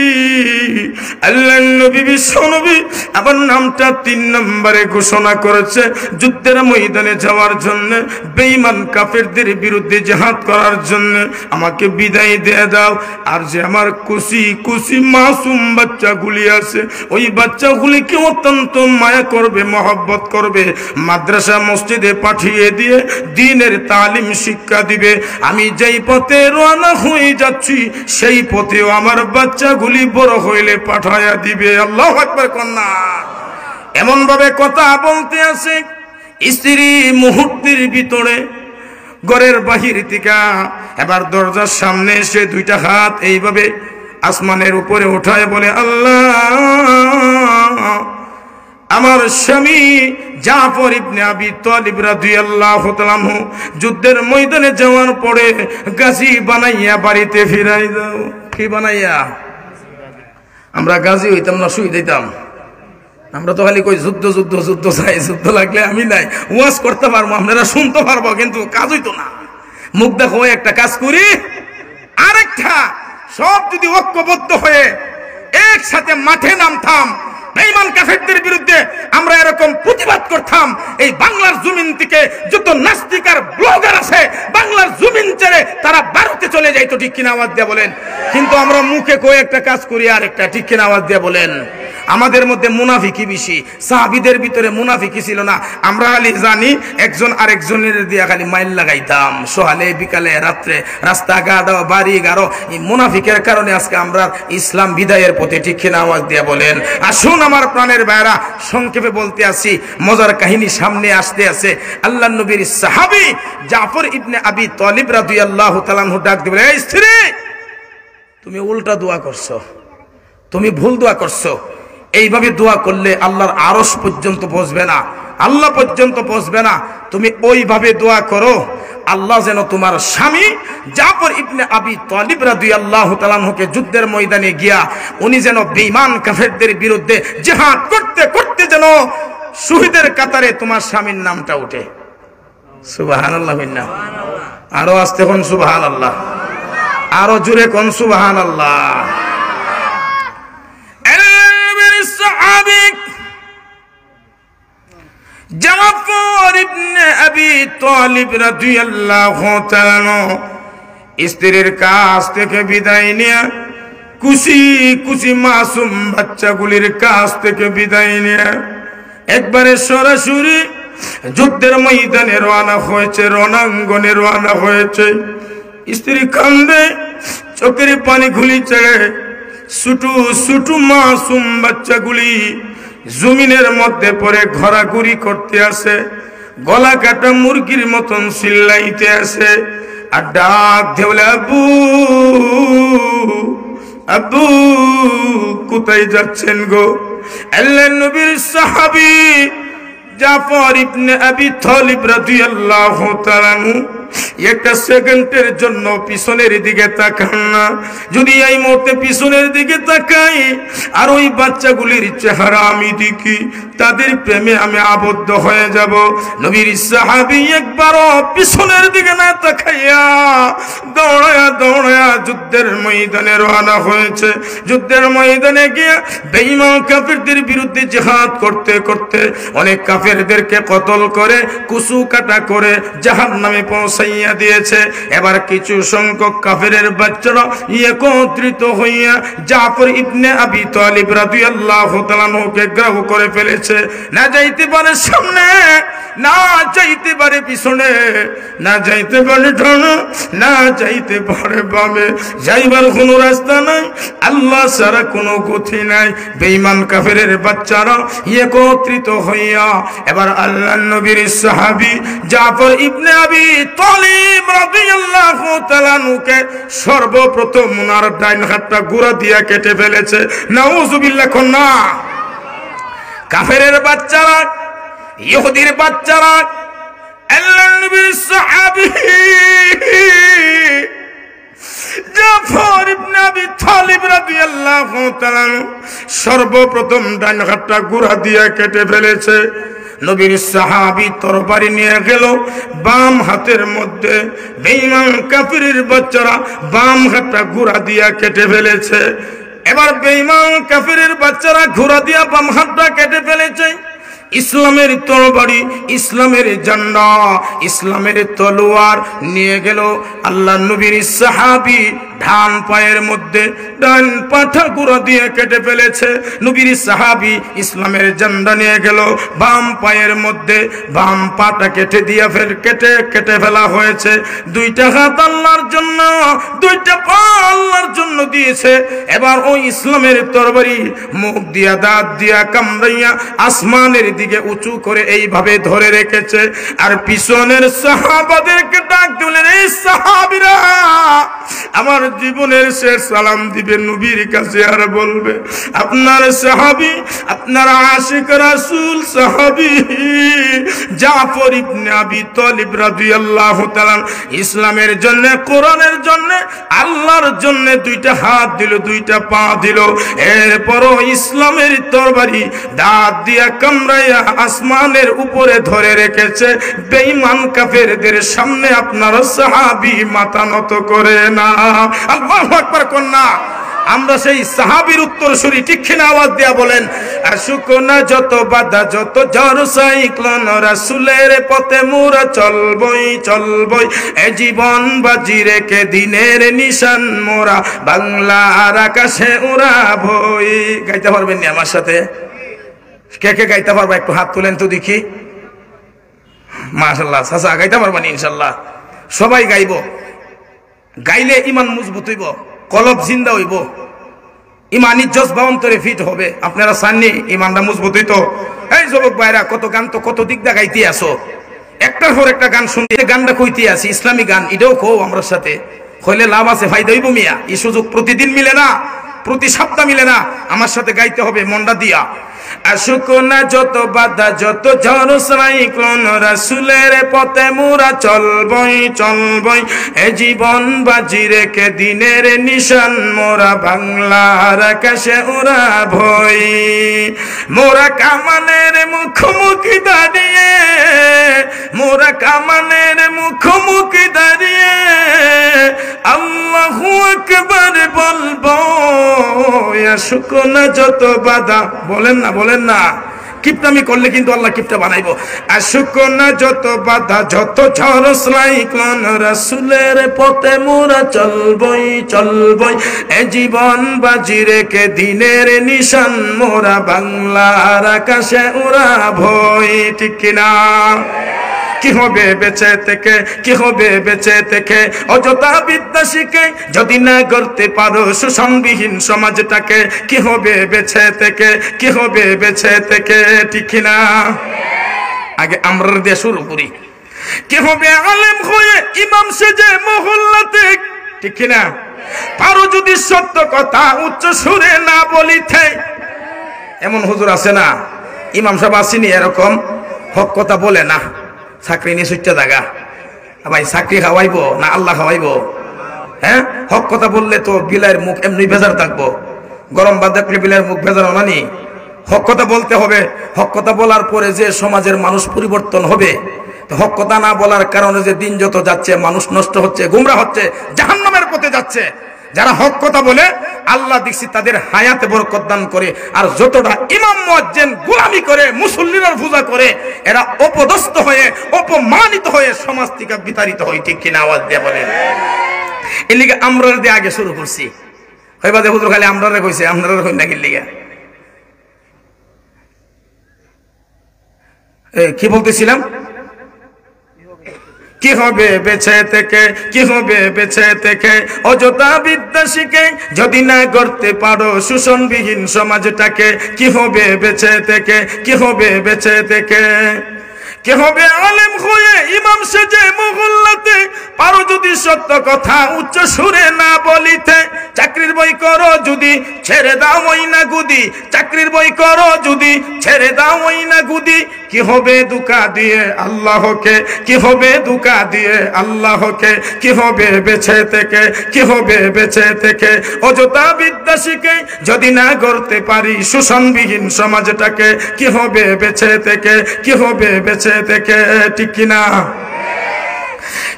আল্লাহর নবী বিশ্ব নবী আবার নামটা 3 নম্বরে ঘোষণা করেছে যুদ্ধের ময়দানে যাওয়ার জন্য, বেঈমান কাফেরদের বিরুদ্ধে জিহাদ করার জন্য। আমাকে বিদায় দিয়ে দাও। আর যে আমার কুসি কুসি মাসুম বাচ্চাগুলি আছে, ওই বাচ্চাগুলিকে অত্যন্ত মায়া করবে, মহব্বত করবে, মাদ্রাসা মসজিদে পাঠিয়ে দিয়ে দ্বীনের তালিম শিক্ষা দিবে। আমি যেই পথে রওনা হয়ে যাচ্ছি সেই পথেও আমার বাচ্চাগুলি বড় হইলে পাঠায়া দিবে। আল্লাহু আকবার কন্যা। এমন ভাবে কথা বলতে আছে, স্ত্রী মুহূর্তের ভিতরে ঘরের বাহির থেকে এবার দরজার সামনে এসে দুইটা হাত এইভাবে আসমানের উপরে উঠায় বলে, আল্লাহ, আমার স্বামী জাফর ইবনে আবি তালিব রাদিয়াল্লাহু তাআলা যুদ্ধের ময়দানে যাওয়ার পরে গাজী বানাইয়া বাড়িতে ফিরাই দাও। কি বানাইয়া? আমরা গাজী হইতাম না, শহীদ হইতাম। আমরা তো খালি কই যুদ্ধ যুদ্ধ যুদ্ধ চাই, যুদ্ধ লাগলে আমি নাই, ওয়াজ করতে পারবো, আপনারা শুনতে পারবো, কিন্তু কাজ হইতো না। মুখ দেখো, একটা কাজ করি, আরেকটা সব যদি ঐক্যবদ্ধ হয়ে একসাথে মাঠে নামতাম, বেঈমান কাফেরদের বিরুদ্ধে আমরা এরকম প্রতিবাদ করতাম, এই বাংলার জমিন থেকে যত নাস্তিক আর ব্লগার আছে বাংলার জমিন ছেড়ে তারা ভারতে চলে যাইতো। ঠিক কিনা আওয়াজ দিয়ে বলেন? কিন্তু আমরা মুখে কই একটা কাজ করি, আর একটা, ঠিক কিনা আওয়াজ দিয়ে বলেন? আমাদের মধ্যে মুনাফিকি বেশি, সাহাবীদের ভিতরে মুনাফিকি ছিল না। আমরা খালি জানি একজন আরেকজনের দিয়ে খালি মাইল লাগাইতাম, সকালে বিকালে রাত্রে, রাস্তাঘাট বাড়ি গাড়ো। এই মুনাফিকের কারণে আজকে আমরা ইসলাম বিদায়ের পথে, ঠিক কিনা আওয়াজ দিয়ে বলেন। আসুন আমার প্রাণের ভাইরা, সংক্ষেপে বলতে আসি, মজার কাহিনী সামনে আসতে আছে। আল্লাহর নবীর সাহাবী জাফর ইবনে আবি তালিব রাদিয়াল্লাহু তাআলা আনহু ডাক দিলেন, এই স্ত্রী, তুমি উল্টা দোয়া করছো, তুমি ভুল দোয়া করছো। এইভাবে দোয়া করলে আল্লাহর আরশ পর্যন্ত পৌঁছবে না, আল্লাহ পর্যন্ত পৌঁছবে না। তুমি ওইভাবে দোয়া করো আল্লাহ যেন তোমার স্বামী জাফর ইবনে আবি তালিব রাদিয়াল্লাহু তাআলা আনহুকে যুদ্ধের ময়দানে গিয়া উনি যেন বেঈমান কাফেরদের বিরুদ্ধে জিহাদ করতে করতে যেন শহীদের কাতারে তোমার স্বামীর নামটা ওঠে। সুবহানাল্লাহ। আরো আস্তে কোন সুবহানাল্লাহ, আরো জোরে কোন সুবহানাল্লাহ। সাহাবী জাফর ইবনে আবি তালিব রাদিয়াল্লাহু তাআলা স্ত্রীর কাছ থেকে বিদায় নিয়ে, খুশি খুশি মাসুম বাচ্চাগুলির কাছ থেকে বিদায় নিয়ে একবারে সরাসরি যুদ্ধের ময়দানে রওনা হয়েছে, রণাঙ্গনে রওনা হয়েছে। স্ত্রী কান্দে, চোখের পানি ঘুলি ছেড়ে, ছোট ছোট মাসুম বাচ্চাগুলি জমিনের মধ্যে পড়ে ঘোরাঘুরি করতে আসে, গলা কাটা মুরগির মতন চিল্লাইতে আসে আর ডাক দেওয়া, আব্বু আব্বু কোথায় যাচ্ছেন গো? আল্লাহর নবীর সাহাবী জাফর ইবনে আবি তালিব রাদিয়াল্লাহু তাআলা আনহু একটা সেকেন্ডের জন্য পিছনের দিকে তাকান না। যদি এই মুহূর্তে পিছনের দিকে তাকাই আর ওই বাচ্চাগুলির চেহারা আমি দেখি, তাদের প্রেমে আমি আবদ্ধ হয়ে যাব। নবীর সাহাবী একবারও পিছনের দিকে না তাকাইয়া দৌড়ায়া দৌড়ায়া যুদ্ধের ময়দানে রওনা হয়েছে। যুদ্ধের ময়দানে গিয়ে বেঈমান কাফেরদের বিরুদ্ধে জিহাদ করতে করতে অনেক কাফেরদেরকে কতল করে, কুচু কাটা করে জাহান্নামে পৌঁছাইয়া দিয়েছে। এবার কিছু সংখ্যক কাফেরের বাচ্চারা একত্রিত হইয়া জাফর ইবনে আবি তালিব রাদিয়াল্লাহু তাআলা আনহুকে গ্রাহ করে ফেলেছে। না যাইতে পারে সামনে, না যাইতে পারে পিছনে, না যাইতে পারে ডানে, না যাইতে পারে বামে, যাইবার কোনো রাস্তা নাই, আল্লাহ ছাড়া কোনো গতি নাই। বেঈমান কাফেরের বাচ্চারা একত্রিত হইয়া এবার আল্লাহর নবীর সাহাবী জাফর ইবনে আবি তালিব রাদিয়াল্লাহু তাআলা আনহুকে সর্বপ্রথম উনার ডাইন হাতটা গুড়া দিয়া কেটে ফেলেছে। নাউযুবিল্লাহ। না, কাফেরের বাচ্চারা, ইহুদির বাচ্চারা আল্লাহর নবীর সাহাবী জাফর ইবনে আবি তালিব রাদিয়াল্লাহু তাআলা সর্বপ্রথম ডান হাতটা গুড়া দিয়ে কেটে ফেলেছে। নবীর সাহাবী তরবারি নিয়ে গেল বাম হাতের মধ্যে, বেঈমান কাফিরের বাচ্চারা বাম হাতটা গুড়া দিয়ে কেটে ফেলেছে। এবার বেঈমান কাফিরের বাচ্চারা ঘোড়া দিয়া বাম হাতটা কেটে ফেলেছে। ইসলামের তরবারি, ইসলামের ঝান্ডা, ইসলামের তলোয়ার নিয়ে গেল আল্লাহ নবীর সাহাবী ডান পায়ের মধ্যে, ডান পাটা গুঁড়া দিয়ে কেটে ফেলেছে। নবীর সাহাবী ইসলামের ঝান্ডা নিয়ে গেল বাম পায়ের মধ্যে, বাম পাটা কেটে দিয়ে কেটে ফেলা হয়েছে। দুইটা হাত আল্লাহর জন্য, দুইটা পা আল্লাহর জন্য দিয়েছে। এবার ওই ইসলামের তরবারি মুখ দিয়া দাঁত দিয়া কামড়াইয়া আসমানের দিকে উঁচু করে এইভাবে ধরে রেখেছে। আর পিছনের সাহাবাদেরকে ডাক দিলেন, এই সাহাবীরা আমার জীবনের শেষ সালাম দিবে নবীর কাছে, আর বলবে আপনার সাহাবী, আপনার আশিক রাসূল সাহাবী জাফর ইবনে আবি তালিব রাদিয়াল্লাহু তাআলা ইসলামের জন্য, কোরআনের জন্য, আল্লাহর জন্য দুইটা হাত দিল, দুইটা পা দিল। এরপরও ইসলামের তরবারি দাঁত দিয়া কামড়াইয়া আসমানের উপরে ধরে রেখেছে। বেঈমান কাফেরদের সামনে আপনার সাহাবী মাথা নত করে না। আল্লাহু আকবার কন্যা। আমরা সেই সাহাবীর উত্তরসূরি, ঠিক কিনা আওয়াজ দেয়া বলেন। আসুক না যত বাধা যত ঝড় সাইক্লোন, রাসূলের পথে মোরা চলবই চলবই, এ জীবন বাজি রেখে দিনের নিশান মোরা, বাংলার আকাশে উড়াবই। গাইতে পারবেন নি আমার সাথে? কে কে গাইতে পারবা একটু হাত তুলেন তো দেখি। মাশাআল্লাহ, চাচা গাইতে পারবেন ইনশাআল্লাহ? সবাই গাইব। গাইলে ইমান মজবুত হইব, কলব জিন্দা হইব, ইমানি জজবা অন্তরে ফিট হবে। আপনারা চাননি ইমানটা মজবুত হইতো? এই যুবক ভাইরা, কত গান তো কত দিক দা গাইতে আসো, একটার পর একটা গান শুনতে, গানটা কইতে আসি ইসলামী গান, এটাও কও আমার সাথে, কইলে লাভ আছে, ফায়দা হইব মিয়া। এই সুযোগ প্রতিদিন মিলে না, প্রতি সপ্তাহ মিলে না, আমার সাথে গাইতে হবে মনটা দিয়া। আসুক না যত বাধা যত ঝড় সাইক্লোন, রাসূলের পথে মোরা চলবই চলবই, এ জীবন বাজি রেখে দিনের নিশান মোরা, বাংলার আকাশে উড়াবই। মোরা কামানের মুখোমুখি দাঁড়িয়ে, মোরা কামানের মুখোমুখি দাঁড়িয়ে, আল্লাহু আকবার বলবো। আসুক না যত বাধা, বলেন না বলেন না, কিপটামি করলে কিন্তু আল্লাহ কিপটা বানাইবো। আসুক না যত বাধা যত ঝড় সাইক্লোন, রাসূলের পথে মোরা চলবই চলবই, এ জীবন বাজি রেখে দিনের নিশান মোরা, বাংলার আকাশে উড়াবই। ঠিক কিনা? কি হবে বেঁচে থেকে, কি হবে বেঁচে থেকে, অযথা বিদ্যা শিখে যদি না গড়তে পারো সুসংবিহীন সমাজটাকে, কি হবে বেঁচে থেকে, কি হবে বেঁচে থেকে। ঠিক না? আগে আমরা দিয়ে শুরু করি। কি হবে আলেম হয়ে ইমাম সেজে মহল্লাতে, ঠিক না? পারো যদি সত্য কথা উচ্চ সুরে না বলিতে। এমন হুজুর আছে না, ইমাম সাহেব আসেনি এরকম, হক কথা বলে না, চাকরি নিয়ে সুচ্চা জায়গা, ভাই চাকরি খাওয়াইবো না আল্লাহ খাওয়াইবো? হ্যাঁ, হক কথা বললে তো বিলাইয়ের মুখ এমনি ভেজার থাকবো, গরম ভাত দেখলে বিলাইয়ের মুখ ভেজার নানি। হক কথা বলতে হবে। হক কথা বলার পরে যে সমাজের মানুষ পরিবর্তন হবে, হক কথা না বলার কারণে যে দিন যত যাচ্ছে মানুষ নষ্ট হচ্ছে, গুমরা হচ্ছে, জাহান্নামের পথে যাচ্ছে। যারা হক কথা বলে আল্লাহ দেখছি তাদের হায়াতে বরকত দান করে, আর যতটা ইমাম মুয়াজ্জিন গোলামি করে মুসল্লিরা পূজা করে, এরা অপদস্থ হয়ে অপমানিত হয়ে সমাজ থেকে বিতাড়িত হয়। ঠিক কিনা? আওয়াজ দিয়ে বলেন। এর লিগে আমরা দিয়ে আগে শুরু করছি, হইবা যে হুজুর খালি আমরা কইছে, আপনারা কই না কি লিগে? কি বলতেছিলাম? কি হবে বেঁচে থেকে, কি হবে বেঁচে থেকে, অযথা বিদ্যা শিখে যদি না গড়তে পারো শোষণবিহীন সমাজটাকে, কি হবে বেঁচে থেকে, কি হবে বেঁচে থেকে। কে হবে আলেম হয়ে ইমাম সেজে মহল্লাতে, পারো যদি সত্য কথা উচ্চ সুরে না বলিতে। চাকরির বই করো যদি ছেড়ে দাও ওই না গুদি, চাকরির বই করো যদি ছেড়ে দাও ওই না গুদি, কি হবে ধোঁকা দিয়ে আল্লাহকে, কি হবে ধোঁকা দিয়ে আল্লাহকে, কি হবে বেঁচে থেকে, কি হবে বেঁচে থেকে, অযথা বিদ্যা শিখে যদি না গড়তে পারি শোষণবিহীন সমাজটাকে, কি হবে বেঁচে থেকে, কি হবে বেঁচে থেকে। ঠিক কিনা?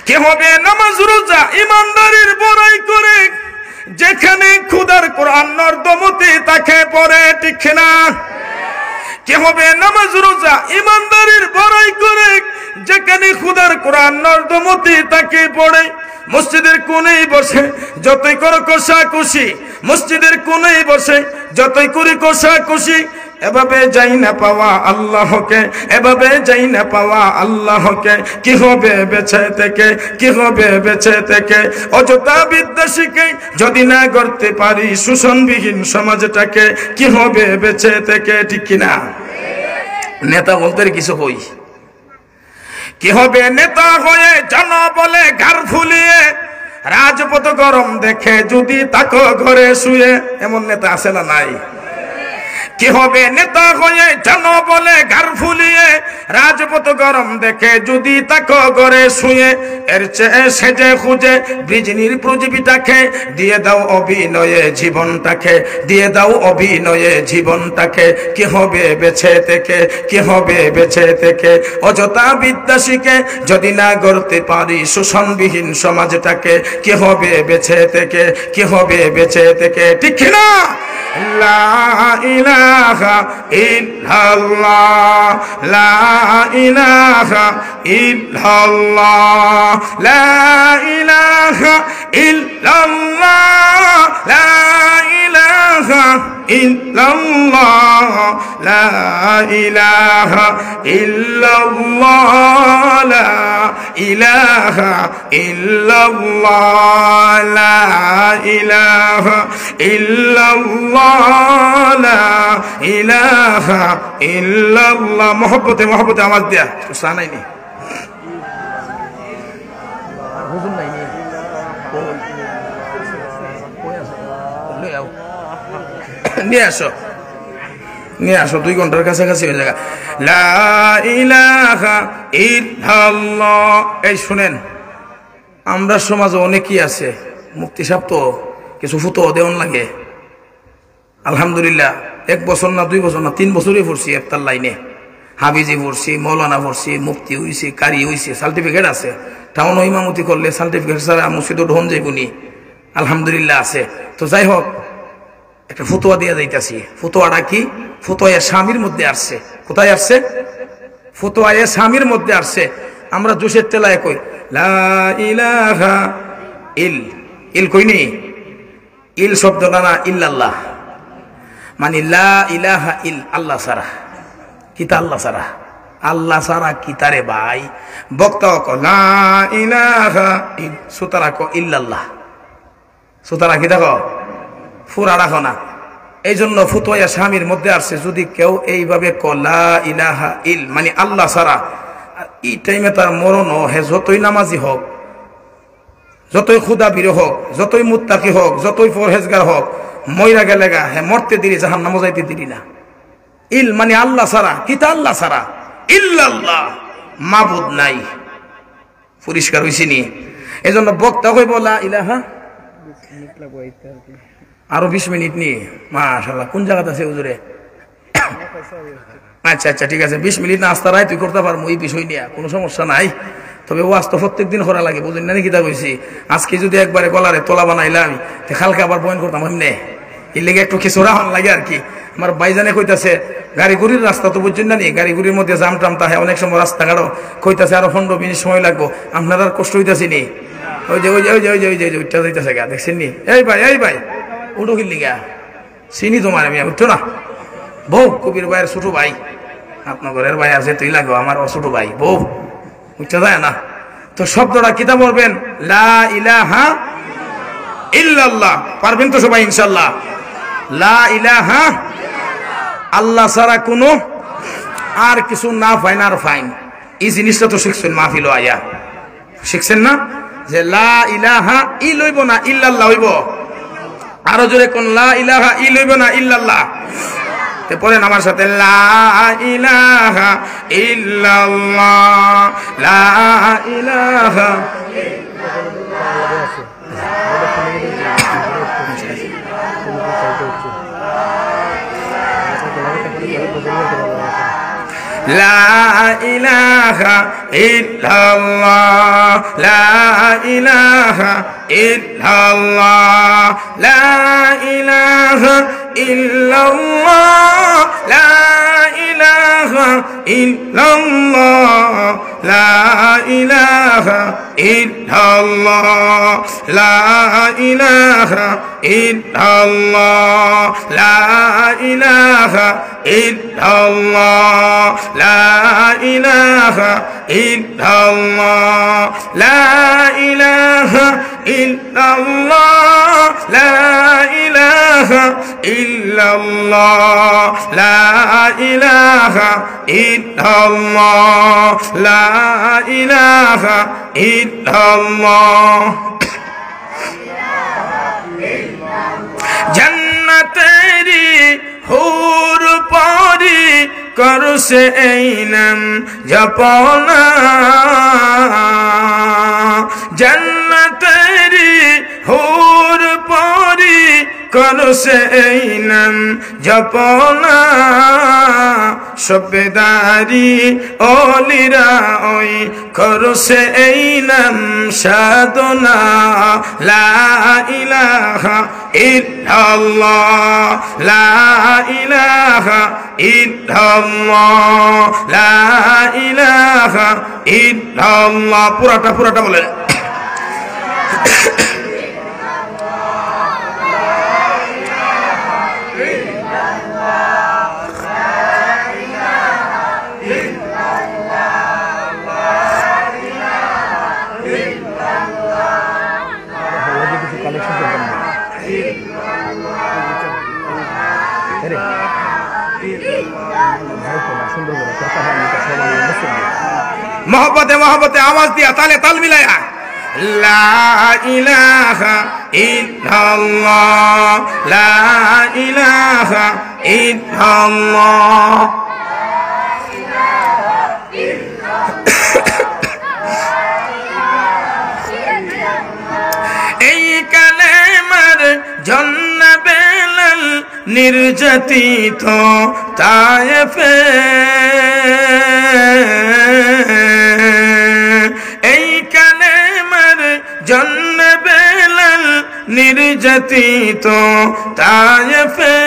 কে হবে নামাজ রোজা ইমানদারির বড়াই করে, যেখানে খুদার কোরআন নর্দমতে তাকে পড়ে। ঠিক কিনা? কে হবে নামাজ রোজা ইমানদারির বড়াই করে, যেখানে খুদার কোরআন নর্দমতে তাকে পড়ে। মসজিদের কোণেই বসে যতই করো কষাকষি, মসজিদের কোণেই বসে যতই করি কষাকষি, এভাবে যাই না পাওয়া আল্লাহকে, এভাবে যাই না পাওয়া আল্লাহকে, কি হবে বেঁচে থেকে, কি হবে বেঁচে থেকে, অযথা বিদ্যা শিখে যদি না গড়তে পারি শোষণবিহীন সমাজটাকে, কি হবে বেঁচে থেকে। ঠিক কিনা? নেতা বলতে কিছু হই, কি হবে নেতা হয়ে জন বলে ঘর ফুলিয়ে, রাজপথ গরম দেখে যদি তাকো ঘরে শুয়ে। এমন নেতা আছে না নাই? কি হবে নেতা হয়ে জানো বলে গার ফুলিয়ে, রাজপথ গরম দেখে যদি তাকো ঘরে শুয়ে, এর চেয়ে সেজে খুঁজে ব্রিজনির পৃথিবীটাকে দিয়ে দাও অভিনয়ে জীবনটাকে, দিয়ে দাও অভিনয়ে জীবনটাকে। কি হবে বেঁচে থেকে, কি হবে বেঁচে থেকে, অযথা বিদ্যা শিখে যদি না গড়তে পারি শোষণবিহীন সমাজটাকে। কি হবে বেঁচে থেকে, কি হবে বেঁচে থেকে, ঠিক না? লা ইলাহা ইল্লাল্লাহ, লা ইলাহা ইল্লাল্লাহ, লা ইলাহা ইল্লাল্লাহ, লা ইলাহা ইল্লাল্লাহ, লা ইলাহা ইল্লাল্লাহ, লা ইলাহা ইল্লাল্লাহ, লা ইলাহা ইল্লাল্লাহ, লা ইলাহা ইল্লাল্লাহ। মহব্বতে মহব্বতে আওয়াজ দেয়া নাই নি হুজুর নাই নি নিয়ে আসো, নিয়ে আসো, 2 ঘন্টার কাছাকাছি হয়ে যাবে। লা ইলাহা ইল্লাল্লাহ। এই শুনেন, আমরা সমাজে অনেকেই আছে, মুফতি সাহেব তো কিছু ফুতো দেওয়ান লাগে। আলহামদুলিল্লাহ 1 বছর না 2 বছর না 3 বছরই পড়ছি ইফতার লাইনে, হাবিজি পড়ছি, মৌলানা পড়ছি, মুফতি হইছি, কারি হইছি, সার্টিফিকেট আছে। টাউন ইমামতি করলে সার্টিফিকেট ছাড়া মসজিদে ঢোন যাইবনি, আলহামদুলিল্লাহ আছে। তো যাই হোক, একটা ফতোয়া দিয়ে যাইতাছি। ফতোয়াটা কি? ফতোয়া স্বামীর মধ্যে আসছে। কোথায় আসছে? ফতোয়া স্বামীর মধ্যে আসছে। আমরা জোশের তেলায় কই লা ইলাহা ইল কইনি, ইল শব্দটা না ইল্লাল্লাহ, মানে লা ইলাহা ইল, আল্লাহ সারা। কিতা আল্লাহ সারা? আল্লাহ সারা কিতারে ভাই? বক্তা ক লা ইলাহা ইল, সুতরা ক ইল্লাল্লাহ, সুতরা কি দেখো ফুরা রাখো না। এই জন্য ফুতোয়া স্বামীর মধ্যে আসছে। যদি কেউ এইভাবে ক লা ইলাহা ইল, মানে আল্লাহ সারা, এই টাইমে তার মরণ হে যতই নামাজি হোক, যতই খুদা বীর হোক, যতই মুত্তাকি হোক, যতই পরহেজগার হোক, মইরা গেলে গা হে মরতে দিলি, জাহান্নামে যাইতে দিলি না। ইল মানে আল্লাহ সারা। কিতা আল্লাহ সারা? ইল্লাল্লাহ, মাবুদ নাই। পরিষ্কার হইছি নি? এই জন্য বক্তা কইব লা ইলাহা, আরো 20 মিনিট নি। মাশাআল্লাহ, কোন জায়গাতে আছে হুজুরে? আচ্ছা আচ্ছা ঠিক আছে, 20 মিনিট না আস্তা রায় তুই করতে পারবো, এই বিষয় নিয়ে কোনো সমস্যা নাই। তবে ওয়াজ তো প্রত্যেকদিন করা লাগে, বুঝলেন না? কিতা কইছি, আজকে যদি একবারে গলারে তোলা বানাইলাম, কালকে আবার বয়ান করতাম এমনি। এর লেগে একটু কিছু রাহন লাগে আর কি। আমার ভাইজানে কইতাছে গাড়ি গুড়ির রাস্তা তো বুঝছেন না নি, গাড়ি গুড়ির মধ্যে জাম টাম তাহে অনেক সময় রাস্তাঘাটও কইতাছে আরো 15 মিনিট সময় লাগবো। আপনার আর কষ্ট হইতাছি নি? ওই যে ওই যে ওই যে ওই যে ওই যে উঠতে যাইতেছে গা, দেখছেন নি? এই ভাই উঠো কিনলি গা, চিনি তোমার আমি, উঠছো না? বউ কবির ভাইয়ের ছোট ভাই, আপনার ঘরের ভাই আছে তুই লাগো, আমার ছোট ভাই, বউ উঠতে যায় না। তো শব্দটা কিতা বলবেন? লা ইলাহা ইল্লাল্লাহ। পারবেন তো সবাই ইনশাআল্লাহ? লা ইলাহা, আল্লাহ ছাড়া কোনো আর কিছু না ফাইন আর ফাইন। এই জিনিসটা তো শিখছেন মাহফিল আয়া, শিখছেন না? যে লা ইলাহা ই লইব না ইল্লাল্লাহ হইব। আরো জোরে কোন লা ইলাহা ই লইব না ইল্লাল্লাহ। তে পড়েন আমার সাথে লা ইলাহা ইল্লাল্লাহ, লা ইলাহা লা ইলাহা ইল্লাল্লাহ, লা ইলাহা ইল্লাল্লাহ, লা ইলাহা ইল্লাল্লাহ, লা ইলাহা ইল্লাল্লাহ, লা ইলাহা ইল্লাল্লাহ, লা ইলাহা ইল্লাল্লাহ, লা ইলাহা ইল্লাল্লাহ, লা ইলাহা ইল্লাল্লাহ, লা ইলাহা ইল্লাল্লাহ, লা ইলাহা ইল্লাল্লাহ, লা ইলাহা ইল্লাল্লাহ, লা ইলাহা ইল্লাল্লাহ। জান্নাতেরি হুর করছে এই নাম জপনা জান্নাতেরি হুর পরি করছে এই নাম জপনা সবেদারি অলিরা ওই করছে এই নাম সাধনা লা ইলাহা ইল্লাল্লাহ লা ইলাহা ইল্লাল্লাহ লা ইলাহা ইল্লাল্লাহ পুরাটা বলেন मोहब्बते आवाज दिया ताले ताल मिलाया ला इलाहा इल्लल्लाह ला इलाहा इल्लल्लाह এই কালেমার জন্য বেলাল নির্যাতিত তায়েফে এই কালেমার জন্য বেলাল নির্যাতিত তায়েফে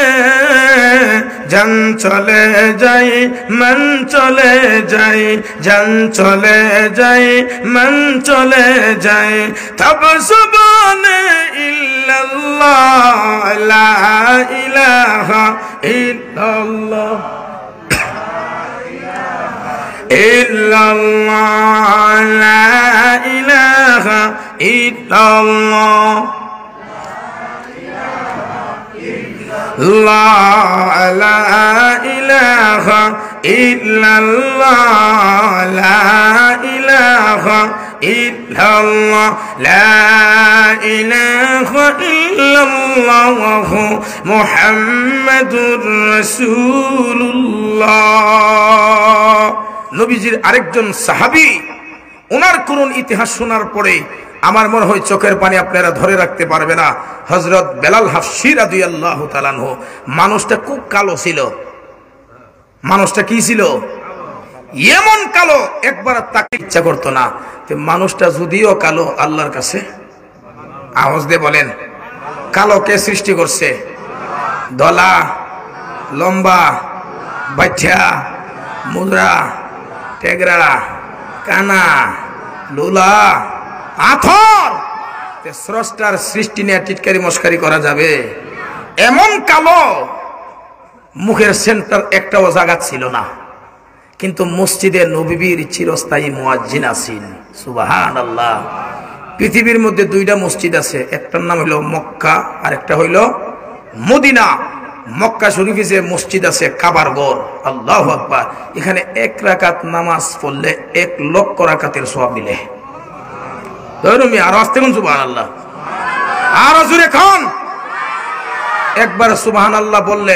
জান চলে যায় মন চলে যায় জান চলে যায় মন চলে যায় তব সুবহানে ইল্লাল্লাহ লা ইলাহা ইল্লাল্লাহ ইল্লাল্লাহ লা ইলাহা ইল্লাল্লাহ লা ইলাহা ইল্লাল্লাহ লা ইলাহা ইল্লাল্লাহ লা ইলাহা ইল্লাল্লাহ মুহাম্মাদুর রাসূলুল্লাহ নবীজির আরেকজন সাহাবী ওনার করুণ ইতিহাস শোনার পরে আমার মনে হয় চোখের পানি আপনারা ধরে রাখতে পারবে না হযরত বেলাল হাফসী রাদিয়াল্লাহু তাআলা আনহু মানুষটা খুব কালো ছিল মানুষটা কি ছিল এমন কালো একবার তাকে ইচ্ছা করতো না তো মানুষটা যদিও কালো আল্লাহর কাছে আওয়াজ দিয়ে বলেন কালো কে সৃষ্টি করছে দলা লম্বা বাচ্চা মুদ্রা টেগরা কানা লুলা আথর স্রষ্টার সৃষ্টি নিয়ে টিটকারি মস্কারি করা যাবে এমন কালো মুখের সেন্টার একটাও জায়গা ছিল না কিন্তু মসজিদে নববীর চিরস্থায়ী মুয়াজ্জিন আছেন সুবহানাল্লাহ পৃথিবীর মধ্যে দুইটা মসজিদ আছে একটার নাম হলো মক্কা আর একটা হইলো মদিনা মক্কা শরীফে যে মসজিদ আছে কাবার ঘর আল্লাহু আকবার এখানে এক রাকাত নামাজ পড়লে 1 লক্ষ রাকাতের সওয়াব মিলে ধরুমি আর আস্তে কোন সুবহানাল্লাহ আর জোরে কোন একবার সুবহানাল্লাহ বললে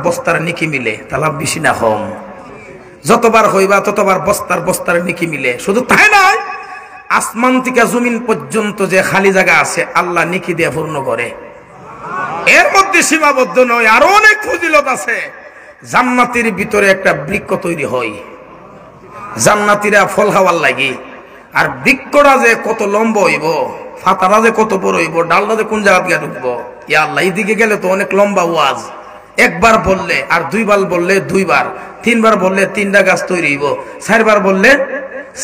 বস্তার নেকি মিলে তাহলে বেশি না কম যতবার হইবা ততবার বস্তার নেকি মিলে শুধু তাই নয় আসমান থেকে জমিন পর্যন্ত যে খালি জায়গা আছে আল্লাহ নেকি দিয়ে পূর্ণ করে এর মধ্যে সীমাবদ্ধ নয় আরো অনেক ফজিলত আছে জান্নাতের ভিতরে একটা বৃক্ষ তৈরি হয় জান্নাতীরা ফল খাওয়ার লাগি আর বৃক্ষটা যে কত লম্বা হইব ফাতাটা যে কত বড় হইব ডালটা যে কোন জায়গা গিয়ে ঢুকবো ইয়া আল্লাহ এইদিকে গেলে তো অনেক লম্বা ওয়াজ একবার বললে আর দুইবার বললে দুইবার তিনবার বললে 3টা গাছ তৈরি হইব 4বার বললে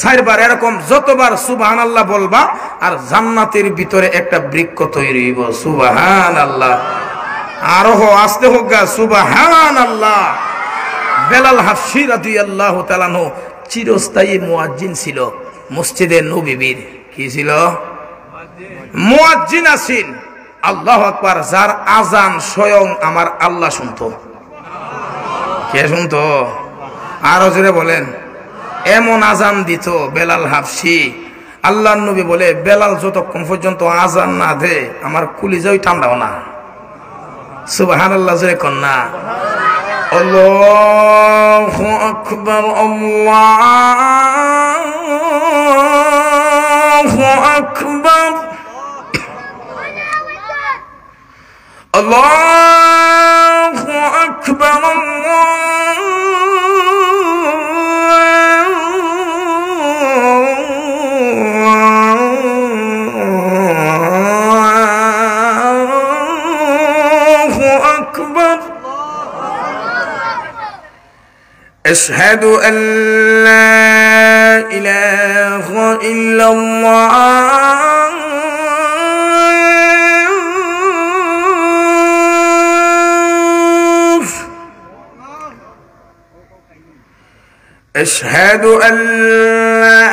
4বার এরকম যতবার সুবহানাল্লাহ বলবা আর জান্নাতের ভিতরে একটা বৃক্ষ তৈরি হইব সুবহানাল্লাহ আরো আস্তে হোক গা সুবহানাল্লাহ বেলাল হাফসী রাদিয়াল্লাহু তাআলা আনহু চিরস্থায়ী মুয়াজ্জিন ছিল মসজিদে নববীর কি ছিল মুয়াজ্জিন আছেন আল্লাহু আকবার যার আজান স্বয়ং আমার আল্লাহ শুনতো কে শুনতো আরো জোরে বলেন এমন আজান দিত বেলাল হাফসী আল্লাহর নবী বলে বেলাল যতক্ষণ পর্যন্ত আজান না দে আমার কলিজাই ঠান্ডাও না সুবহানাল্লাহ জোরে কোন না আল্লাহু আকবার, আল্লাহু আকবার, আল্লাহু আকবার, আল্লাহু আকবার। আশহাদু আল্লা ইলাহা ইল্লাল্লাহ أشهد أن لا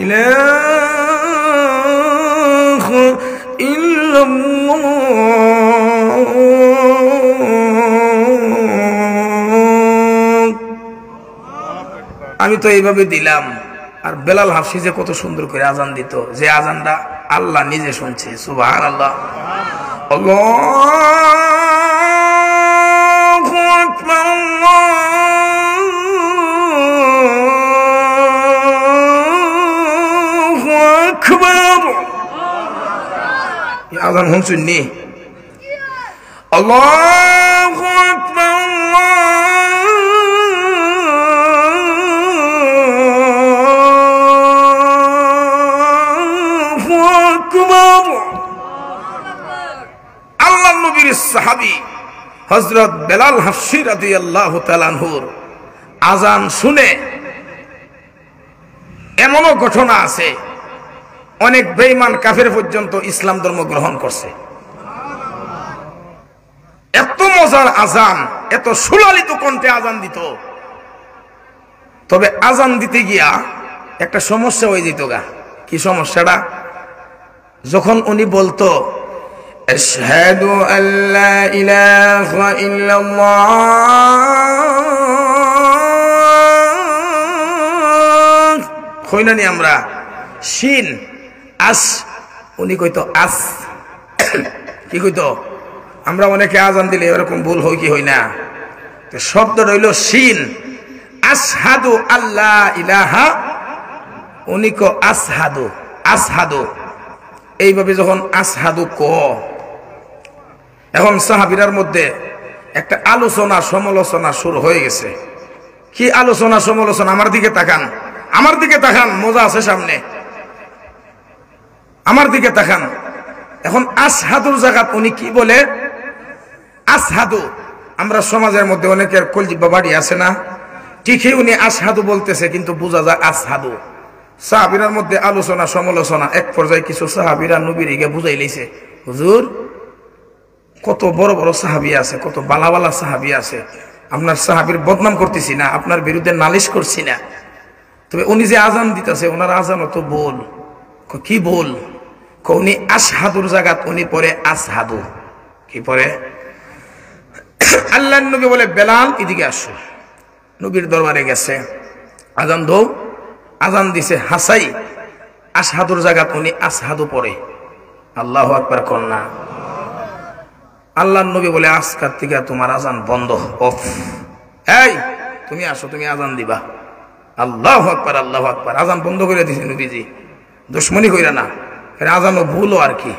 إله إلا الله আমি তো এইভাবে দিলাম আর বেলাল হাফসি যে কত সুন্দর করে আজান দিত, যে আজানটা আল্লাহ নিজে শুনছে। সুবহানাল্লাহ। আল্লাহু আকবার, আল্লাহু আকবার। এই আজান শুনছেন নি? আল্লাহু আকবার, আল্লাহু আকবার। আল্লাহ নবীর সাহাবী হযরত বেলাল হাফসি রাদিয়াল্লাহু তাআলা আনহুর আজান শুনে এমনও ঘটনা আছে, অনেক বেঈমান কাফের পর্যন্ত ইসলাম ধর্ম গ্রহণ করছে। এত মজার আজান, এত সুলালিত কণ্ঠে আজান দিত। তবে আজান দিতে গিয়া একটা সমস্যা হয়ে যেত গা। কি সমস্যাটা? যখন উনি বলতো আশহাদু আল্লা ইলাহা ইল্লাল্লাহ কইনানি আমরা শিন আস, উনি কইতো আস। কি কইতো? আমরা অনেকে আজান দিলে এরকম ভুল হয় কি হয় না? তো শব্দ রইল শিন, আশহাদু আল্লা ইলাহা, উনি কো আসহাদু, আসহাদু। এইভাবে যখন আসহাদু ক, এখন সাহাবীরার মধ্যে একটা আলোচনা সমালোচনা শুরু হয়ে গেছে। কি আলোচনা সমালোচনা? আমার দিকে তাকান, আমার দিকে তাকান, মজা আছে সামনে, আমার দিকে তাকান। এখন আসহাদুর জায়গাত উনি কি বলে? আসহাদু। আমরা সমাজের মধ্যে অনেকের কলজিবা বাড়ি আছে না, ঠিকই উনি আসহাদু বলতেছে কিন্তু বোঝা যায় আসহাদু। সাহাবীরার মধ্যে আলোচনা সমালোচনা, এক পর্যায়ে কিছু সাহাবীরা নবীর গিয়ে বুঝাই লইছে, হুজুর কত বড় বড় সাহাবী আছে, কত বালা বালা সাহাবী আছে, আপনার সাহাবীর বদনাম করতেছি না, আপনার বিরুদ্ধে নালিশ করছি না, তবে উনি যে আজান দিতেছে ওনার আজান তো বল। কি বল? উনি আসহাদুর জায়গাত উনি পরে আসহাদু। কি পরে? আল্লাহর নবী বলে বেলাল এদিকে আসো। নবীর দরবারে গেছে, আজান দৌ, আজান দিছে হাসাই, আসহাদুর জায়গাত উনি আসহাদু পড়ে। আল্লাহু আকবার কন্যা। আল্লাহর নবী বলে আজকার থেকে তোমার আজান বন্ধ, অফ। এই তুমি আসো, তুমি আজান দিবা। আল্লাহু আকবার, আল্লাহু আকবার। আজান বন্ধ করে দিছে নবীজি। দুশ্মনী কইরা না, আজানও ভুলও আর কি।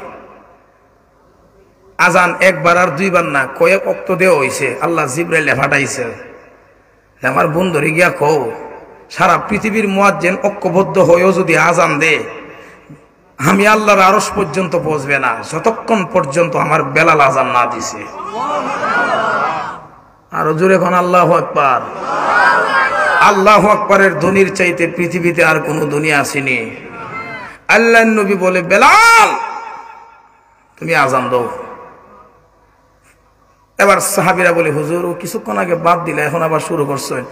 আজান একবার আর দুইবার না, কয়েক অক্ত দেওয়া হয়েছে। আল্লাহ জিবরাইলে ফাটাইছে, আমার বন্ধুরে গিয়া কও সারা পৃথিবীর মুয়াজ্জিন ঐক্যবদ্ধ হয়েও যদি আজান দে, আমি আল্লাহর আরশ পর্যন্ত পৌঁছবে না যতক্ষণ পর্যন্ত আমার বেলাল আজান না দিছে। আরো জোরে কোন আল্লাহু আকবার। আল্লাহু আকবারের ধ্বনির চাইতে পৃথিবীতে আর কোন ধ্বনি আসেনি। আল্লাহর নবী বলে বেলাল তুমি আজান দাও। এবার সাহাবীরা বলে হুজুর ও কিছুক্ষণ আগে বাদ দিলে এখন আবার শুরু করছেন।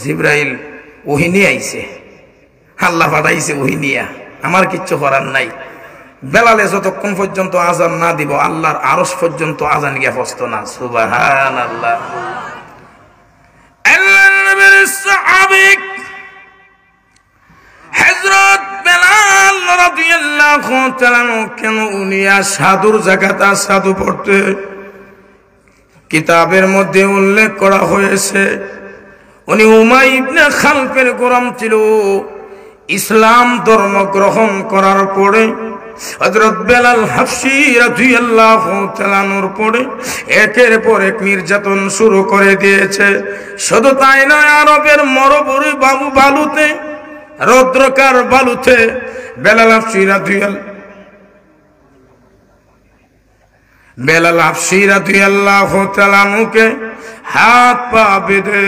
জিবরাইল ওহী নিয়ে আইছে, আল্লাহ পাঠাইছে ওহী নিয়া, আমার কিচ্ছু করার নাই। বেলালে যতক্ষণ পর্যন্ত আজান না দিব আল্লাহর আরশ পর্যন্ত আজান গিয়া পৌঁছতো না। সুবহানাল্লাহ। আল্লাহর নবীর সাহাবী হযরত বেলাল রাদিয়াল্লাহু রাদিয়াল্লাহু তাআলা কেন উনি সাধুর জাকাত সাধু পড়তে কিতাবের মধ্যে উল্লেখ করা হয়েছে উনি উমাইয়া ইবনে খালফের গোলাম ছিল। ইসলাম ধর্ম গ্রহণ করার পরে হযরত বেলাল হাবশী রাদিয়াল্লাহু তাআলা নূর পড়ে একের পর এক নির্যাতন শুরু করে দিয়েছে। শুধু তাই নয়, আরবের মরুভূমি বালুতে রৌদ্রকার বালুতে বেলাল হাবশী রাদিয়াল্লাহু তাআলা মুকে হাত পা বেঁধে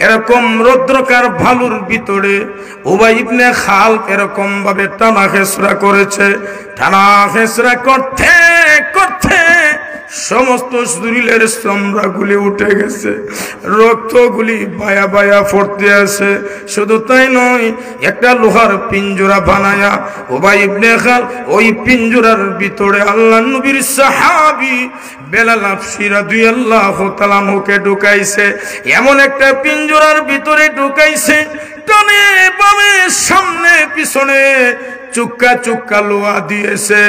এরকম রৌদ্রকার ভালুর ভিতরে উবাই ইবনে খালফ এরকম ভাবে টানা হেসরা করেছে। টানা হেসরা করতে করতে সমস্ত শরীরের চামড়াগুলি উঠে গেছে, রক্তগুলি বায়া বায়া পড়তে আছে। শুধু তাই নয়, একটা লোহার পিঞ্জরা বানায়া উবাই ইবনে খালফ ওই পিঞ্জরার ভিতরে আল্লাহর নবীর সাহাবী বেলাল হাবশী রাদিয়াল্লাহু তাআলা মুখে ঢুকাইছে। এমন একটা পিঞ্জরার ভিতরে ঢুকাইছে, ডানে বামে সামনে পিছনে চুক্কা চুক্কা লোহা দিয়েছে।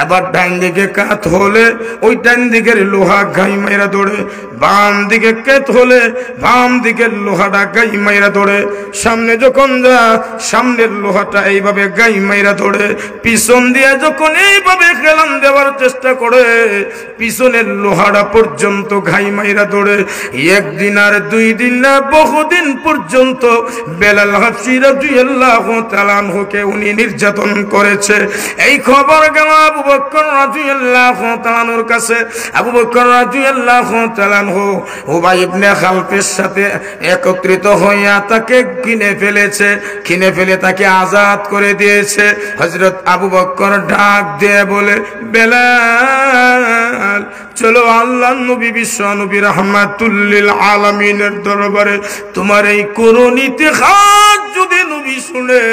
আবার ডান দিকে কাত হলে ওই ডান দিকের লোহা গাই মাইরা ধরে, বাম দিকে কাত হলে বাম দিকের লোহাটা গাই মাইরা ধরে। সামনে যখন যা সামনের লোহাটা এইভাবে গাই মাইরা ধরে, পিছন দিয়ে যখন এইভাবে খেলান দেওয়ার চেষ্টা করে পিছনের লোহাটা পর্যন্ত ঘাই মাইরা ধরে। একদিন আর দুই দিন না, বহুদিন পর্যন্ত বেলাল হাবশী রাদিয়াল্লাহু তাআলা আনহুকে উনি নির্যাতন করেছে। এই খবর গেল আবু বকর রাদিয়াল্লাহু তাআলার কাছে। আবু বকর রাদিয়াল্লাহু তাআলা উবাই ইবনে খালফের সাথে একত্রিত হইয়া তাকে কিনে ফেলেছে, কিনে ফেলে তাকে আজাদ করে দিয়েছে। হযরত আবু বকর ডাক দিয়ে বলে, বেলাল চলো আল্লাহর নবী বিশ্ব নবী রাহমাতুল লিল আলামিনের দরবারে তোমার এই করুণ ইতিহাস যদি নবী শুনে,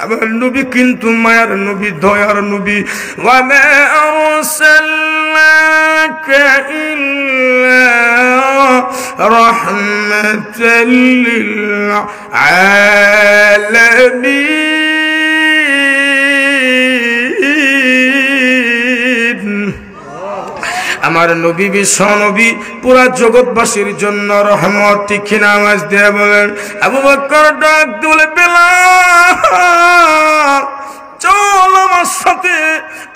আমার নবী কিন্তু মায়ার নবী, দয়ার নবী। ওয়া মা আরসালনাকা ইল্লা রাহমাতাল লিল আলামিন। আমার নবী বিশ্ব নবী পুরা জগৎবাসীর জন্য রহমত। ঠিক কিনা? আওয়াজ দিয়ে বলেন। আবু বকর ডাক দিলে, বেলাল চল আমার সাথে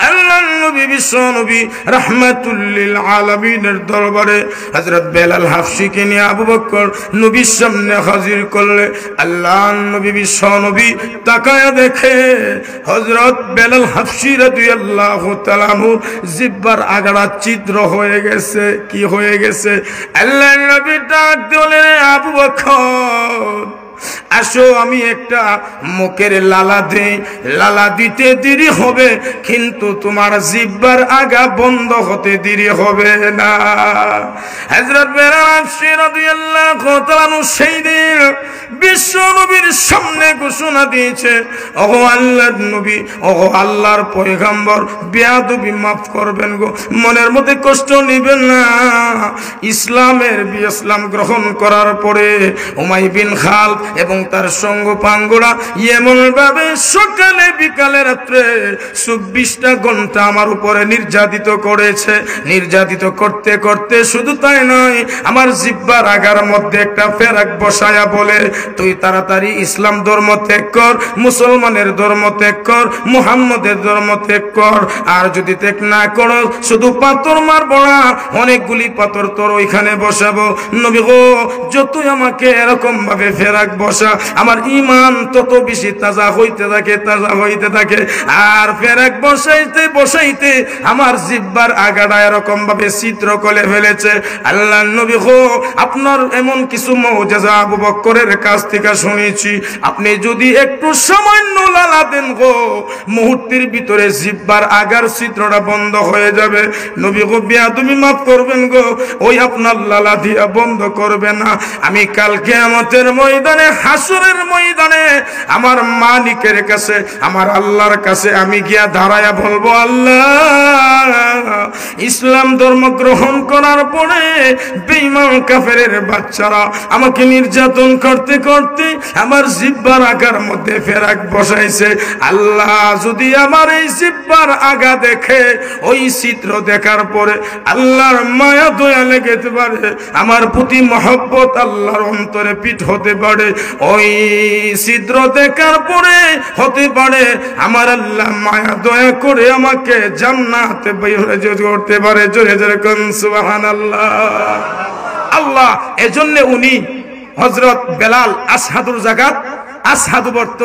আল্লাহর নবী বিশ্ব নবী রাহমাতুল লিল আলামিনের দরবারে। হযরত বেলাল হাবশীকে নিয়ে আবু বকর নবীর সামনে হাজির করলে আল্লাহর নবী বিশ্ব নবী তাকায়া দেখে হযরত বেলাল হাবশী রাদিয়াল্লাহু তাআলা জিহ্বার আগাড়া ছিদ্র হয়ে গেছে। কি হয়ে গেছে? আল্লাহর নবী ডাক দিলেন, আবু বকর আসো আমি একটা মুখের লালা দেই, লালা দিতে দেরি হবে কিন্তু তোমার জিহ্বার আগা বন্ধ হতে দেরি হবে না। হযরত বেলাল হাবশী রাদিয়াল্লাহু তাআলা সেই দিন বিশ্ব নবীর সামনে ঘোষণা দিয়েছে, ওগো আল্লাহর নবী, ওগো আল্লাহর পয়গম্বর, বেয়াদবি মাফ করবেন গো, মনের মধ্যে কষ্ট নেবেন না। ইসলাম গ্রহণ করার পরে উমাইয়া বিন খালফ এবং তার সঙ্গ পাঙ্গরা এমন ভাবে সকালে বিকালে রাত্রে 24টা ঘন্টা আমার উপরে নির্যাতিত করেছে। নির্যাতিত করতে করতে শুধু তাই নয়, আমার জিহ্বার আগার মধ্যে একটা ফেরাক বসায়া বলে, তুই তাড়াতাড়ি ইসলাম ধর্ম ত্যাগ কর, মুসলমানের ধর্ম ত্যাগ কর, মুহাম্মদের ধর্ম ত্যাগ কর। আর যদি ত্যাগ না করো শুধু পাথর মারবো না, অনেকগুলি পাথর তোর ওইখানে বসাবো। নবী গো, যতই আমাকে এরকম ভাবে ফেরাক বসা, আমার ঈমান তত বেশি তাজা হইতে থাকে, তাজা হইতে থাকে। আর ফেরাক বসাইতে বসাইতে আমার জিহ্বার আগাটা এরকম ভাবে ছিদ্র করে ফেলেছে। আল্লাহর নবী গো, আপনার এমন কিছু মুজিজা আবু বকরের কাছ থেকে শুনেছি, আপনি যদি একটু সামান্য লালা দেন গো, মুহূর্তের ভিতরে জিহ্বার আগার ছিদ্রটা বন্ধ হয়ে যাবে। নবী গো, বেয়াদবি মাফ করবেন গো, ওই আপনার লালা দিয়া বন্ধ করবে না। আমি কাল কিয়ামতের ময়দানে হাসরের ময়দানে আমার মালিকের কাছে, আমার আল্লাহর কাছে আমি গিয়া দাঁড়ায়া বলবো, আল্লাহ, ইসলাম ধর্ম গ্রহণ করার পরে বেঈমান কাফেরের বাচ্চারা আমাকে নির্যাতন করতে করতে আমার জিহ্বার আগার মধ্যে ফেরাক বসাইছে। আল্লাহ, যদি আমার এই জিহ্বার আগা দেখে, ওই চিত্র দেখার পরে আল্লাহর মায়া দয়া লেগেতে পারে, আমার প্রতি মহব্বত আল্লাহর অন্তরে পিঠ হতে পারে, ওই চিত্র দেখার পরে হতে পারে আমার আল্লাহ মায়া দয়া করে আমাকে জান্নাতে বের করতে পারে। জোরে জোরে কোন সুবহানাল্লাহ। আল্লাহ এজন্য উনি হযরত বেলাল আশহাদুর যাকাত আশহাদু বর্ত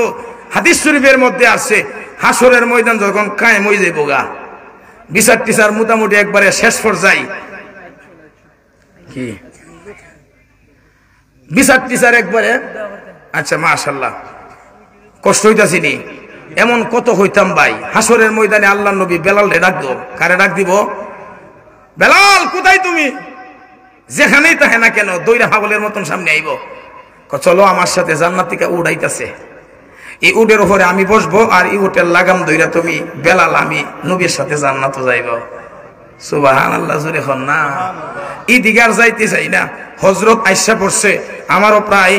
হাদিস শরীফের মধ্যে আছে, হাসরের ময়দান যখন কায়েম হয়ে যাইব গা, বিচার টিচার মোটামুটি একবারে শেষ পর্যায়ে, কি বিচার টিচার একবারে, আচ্ছা মাশাআল্লাহ, কষ্ট হইতাছি নি, এমন কত হইতাম ভাই। হাসরের ময়দানে আল্লাহ নবী বেলাল রে ডাক দিব, কারে ডাক দিব? বেলাল কোথায় তুমি? যেখানেই থাকে না কেন দইরা পাগলের মতন সামনে আইব, চলো আমার সাথে জান্নাত থেকে উড়াইতেছে, এই উটের উপরে আমি বসবো, আর এই উটের লাগাম দইরা তুমি বেলাল আমি নবীর সাথে জান্নাতে যাইব। সুবহানাল্লাহ, জোরে খন না। এই দিকে আর যাইতে চাই না। হযরত আয়েশা পড়ছে, আমারও প্রায়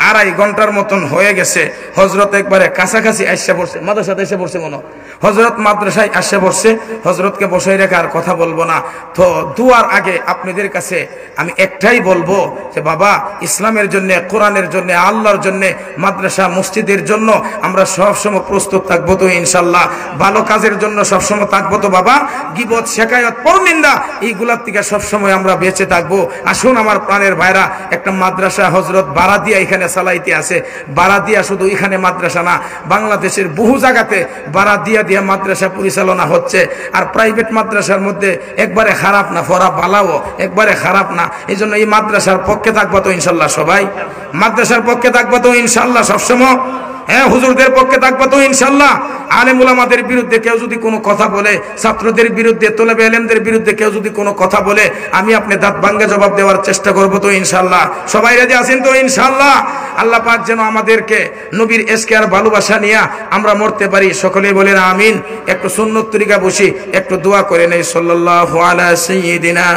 2.5 ঘন্টার মতন হয়ে গেছে। হযরত একবারে কাছাকাছি আয়েশা পড়ছে, মাদ্রাসাতে এসে পড়ছে মনে, হযরত মাদ্রাসায় আসে বসছে। হযরতকে বসাই রেখে আর কথা বলবো না। তো দুয়ার আগে আপনাদের কাছে আমি একটাই বলবো যে বাবা, ইসলামের জন্য, কোরআনের জন্য, আল্লাহর জন্য, মাদ্রাসা মসজিদের জন্য আমরা সবসময় প্রস্তুত থাকবো তো ইনশাল্লাহ। ভালো কাজের জন্য সবসময় থাকবো তো বাবা। গীবত, শেকায়ত, পরনিন্দা এইগুলার থেকে সবসময় আমরা বেঁচে থাকবো। আসুন আমার প্রাণের ভাইরা, একটা মাদ্রাসা হযরত বারাদিয়া এখানে চালাইতে আছে। বারাদিয়া শুধু এখানে মাদ্রাসা না, বাংলাদেশের বহু জায়গাতে বারাদিয়া দিয়া মাদ্রাসা পরিচালনা হচ্ছে। আর প্রাইভেট মাদ্রাসার মধ্যে একবারে খারাপ না, পড়া ভালোও একবারে খারাপ না। এই জন্য এই মাদ্রাসার পক্ষে থাকবো তো ইনশাল্লাহ সবাই, মাদ্রাসার পক্ষে থাকবো তো ইনশাল্লাহ সবসময়, হ্যাঁ, হুজুরদের পক্ষে থাকবো তো ইনশাল্লাহ। আলেম উলামাদের বিরুদ্ধে কেউ যদি কোনো কথা বলে, ছাত্রদের বিরুদ্ধে, তলেবে ইলমদের বিরুদ্ধে কেউ যদি কোনো কথা বলে, আমি আপনি দাঁত ভাঙ্গা জবাব দেওয়ার চেষ্টা করব তো ইনশাল্লাহ। সবাই রাজি আছেন তো ইনশাল্লাহ? আল্লাহ পাক যেন আমাদেরকে নবীর ইশকে আর ভালোবাসা নিয়ে আমরা মরতে পারি। সকলেই বলেন আমিন। একটু সুন্নত তরিকা বসি, একটু দোয়া করে নেই। সাল্লাল্লাহু আলা সাইয়্যিদিনা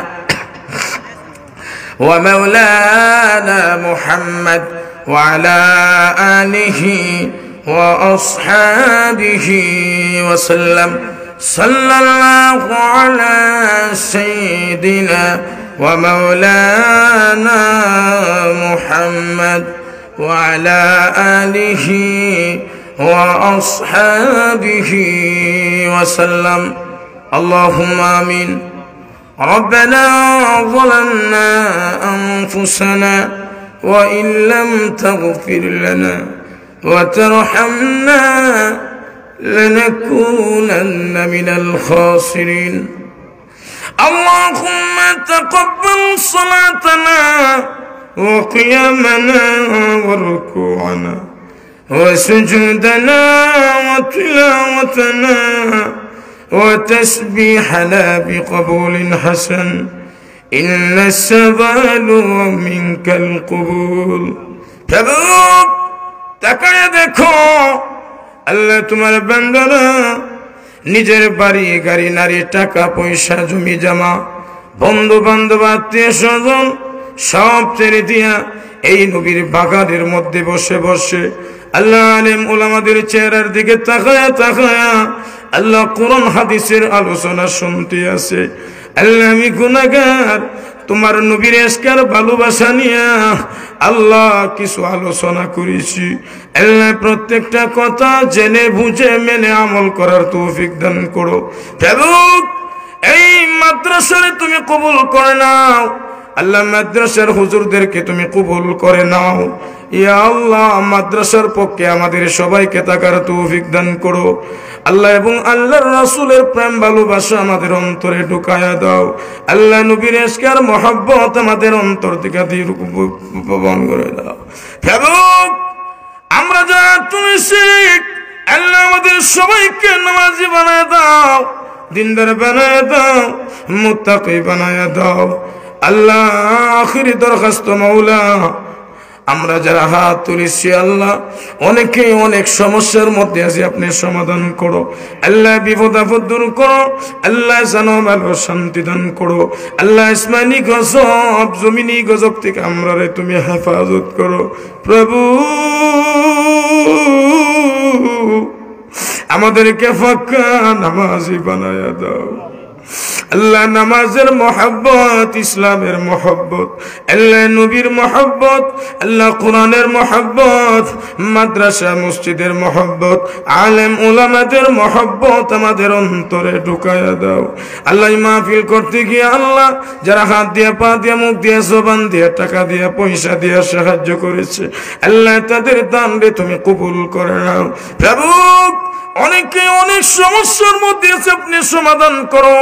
ওয়া মাওলানা মুহাম্মদ ওয়া আলা আলিহি ওয়া আসহাবিহি ওয়া সাল্লাম। সাল্লাল্লাহু আলা সাইয়্যিদিনা ওয়া মাওলানা মুহাম্মদ ওয়া আলা আলিহি ওয়া আসহাবিহি ওয়া সাল্লাম। আল্লাহুম্মা আমিন। ربنا ظلمنا أنفسنا وإن لم تغفر لنا وترحمنا لنكونن من الخاسرين. اللهم تقبل صلاتنا وقيامنا وركوعنا وسجودنا وتلاوتنا وتسبيحنا بقبول حسن إن السبال منك القبول. প্রভু তাকায় দেখো, আল্লাহ তোমার বান্দারা নিজের বাড়ি গাড়ি নারী টাকা পয়সা জমি জমা বন্ধু বান্ধব আত্মীয় স্বজন সব ছেড়ে দিয়া এই নবীর বাগানের মধ্যে বসে বসে আল্লাহ আলেম ওলামাদের চেহারার দিকে তাকায়া তাকায়া আল্লাহ কোরআন হাদিসের আলোচনা শুনতে আছে। আল্লাহ আমি গুনাহগার, তোমার নবীর ইশকের ভালোবাসা নিয়ে আল্লাহ কিছু আলোচনা করেছি। আল্লাহ প্রত্যেকটা কথা জেনে বুঝে মেনে আমল করার তৌফিক দান করো। প্রভু এই মাদ্রাসারে তুমি কবুল করে নাও। আল্লাহ মাদ্রাসার হুজুরদেরকে তুমি কবুল করে নাও। ইয়া আল্লাহ মাদ্রাসার পক্ষে আমাদের সবাইকে থাকার তৌফিক দান করো আল্লাহ, এবং আল্লাহর রাসূলের প্রেম ভালোবাসা আমাদের অন্তরে ঢুকায়া দাও। আল্লাহ নবীর ইশক আর মহব্বত আমাদের অন্তর থেকে দীর্ঘ করে দাও। প্রভু আমরা যা তুমি শিখ, আল্লাহ আমাদের সবাইকে নামাজি বানায় দাও, দিনদার বানায় দাও, মুত্তাকি বানায় দাও। আল্লাহ আখিরি দরখাস্ত মাওলা, আমরা যারা হাত তুলেছি আল্লাহ অনেকেই অনেক সমস্যার মধ্যে আছি, আপনি সমাধান করো আল্লাহ, বিপদ আপদ দূর করো আল্লাহ, জানো ভালো শান্তি দান করো আল্লাহ, আসমানি গজব জমিনি গজব থেকে আমরা তুমি হেফাজত করো প্রভু। আমাদেরকে ফাঁকা নামাজি বানায়া দাও আল্লাহ, নামাজের মহব্বত, ইসলামের মহব্বত, আল্লাহ নবীর মহব্বত, আল্লাহ কোরআনের মহব্বত, মাদ্রাসা মসজিদের মহব্বত, আলেম উলামাদের মহব্বত আমাদের অন্তরে ঢুকায়া দাও আল্লাহ। মাহফিল করতে গিয়ে আল্লাহ যারা হাত দিয়ে, পা দিয়ে, মুখ দিয়ে, জবান দিয়ে, টাকা দিয়ে, পয়সা দিয়ে সাহায্য করেছে আল্লাহ, তাদের দানকে তুমি কবুল করে নাও প্রভু। অনেকে অনেক সমস্যার মধ্যে আছে, আপনি সমাধান করো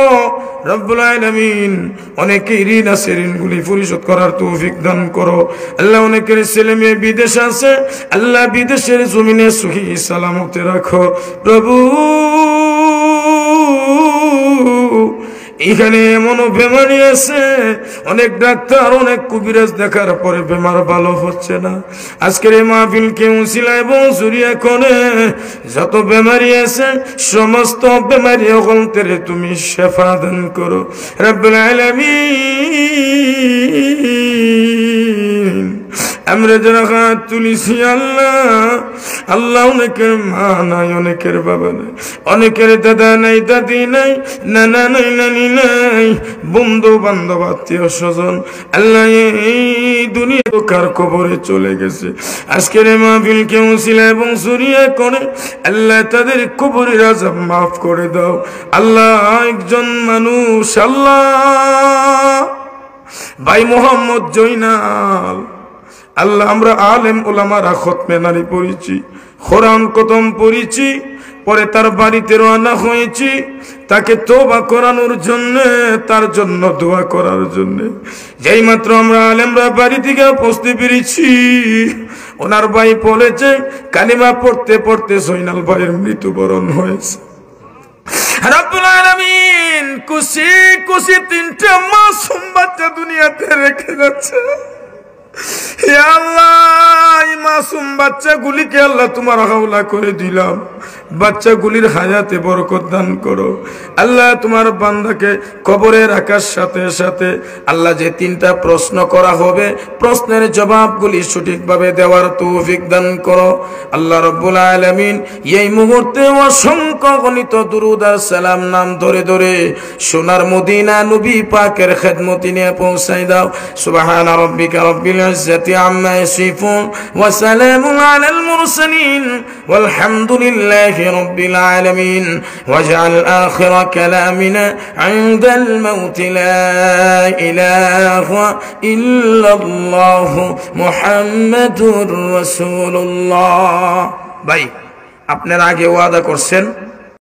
রব্বুল আলামিন। অনেকে ঋণ আছে, ঋণগুলি পরিশোধ করার তৌফিক দান করো আল্লাহ। অনেকের ছেলে মেয়ে বিদেশ আছে আল্লাহ, বিদেশের জমিনে সুখী সালামতে রাখো প্রভু। এখানে এমনও বেমারি আছে, অনেক ডাক্তার অনেক কবিরাজ দেখার পরে বেমার ভালো হচ্ছে না। আজকের এই মাহফিলকে উসিলা এবং জুরিয়া করে যত বেমারি আছে সমস্ত বেমারি অগন্তের তুমি শেফা দান করো রব্বুল আলামিন। আমরা যারা হাত তুলিছি আল্লাহ, আল্লাহ অনেকের মা নাই, অনেকের বাবা নাই, অনেকের দাদা নাই, দাদি নাই, নানা নাই, নানি নাই, বন্ধু বান্ধব, আত্মীয় স্বজন আল্লাহ এই দুনিয়া কার কবরে চলে গেছে। আজকের মাহফিল কে উসিলা এবং সরিয়া করে আল্লাহ তাদের কবরের আযাব মাফ করে দাও আল্লাহ। একজন মানুষ আল্লাহ ভাই মোহাম্মদ জয়নাল আল্লাহ, আমরা আলেম ওলামারা খতমে নারী পড়েছি, কোরআন খতম পড়েছি, পরে তার বাড়িতে রওনা হয়েছি তাকে তওবা করানোর জন্য, তার জন্য দোয়া করার জন্য। যেই মাত্র আমরা আলেমরা বাড়ি থেকে পৌঁছতে পেরেছি ওনার ভাই বলেছে কালিমা পড়তে পড়তে জয়নাল ভাইয়ের মৃত্যুবরণ হয়েছে। রব্বুল আলামিন খুশি খুশি তিনটা মাসুম বাচ্চা দুনিয়াতে রেখে যাচ্ছে। হে আল্লাহ, এই মাসুম বাচ্চাগুলিকে আল্লাহ তোমার হাওলা করে দিলাম, বাচ্চাগুলির হায়াতে বরকত দান করো আল্লাহ। তোমার বান্দাকে কবরে রাখার সাথে সাথে আল্লাহ যে তিনটা প্রশ্ন করা হবে প্রশ্নের জবাবগুলি সঠিকভাবে দেওয়ার তৌফিক দান করো আল্লাহ রব্বুল আলামিন। এই মুহূর্তে অসংখ্য গণিত দুরূদ আর সালাম নাম ধরে ধরে সোনার মদিনা নবী পাকের খেদমতি নিয়ে পৌঁছাই দাও। সুবহানা রাব্বিকা রাব্বিল ইজ্জাতি আম্মা ইয়াসিফুন ওয়া সালামুন আলাল মুরসালিন ওয়ালহামদুলিল্লাহি রাব্বিল আলামিন। ওয়াজআল আখিরা কালামিনা ইনদাল মাউত লা ইলাহা ইল্লাল্লাহ মুহাম্মাদুর রাসূলুল্লাহ। ভাই আপনারা আগে ওয়াদা করছেন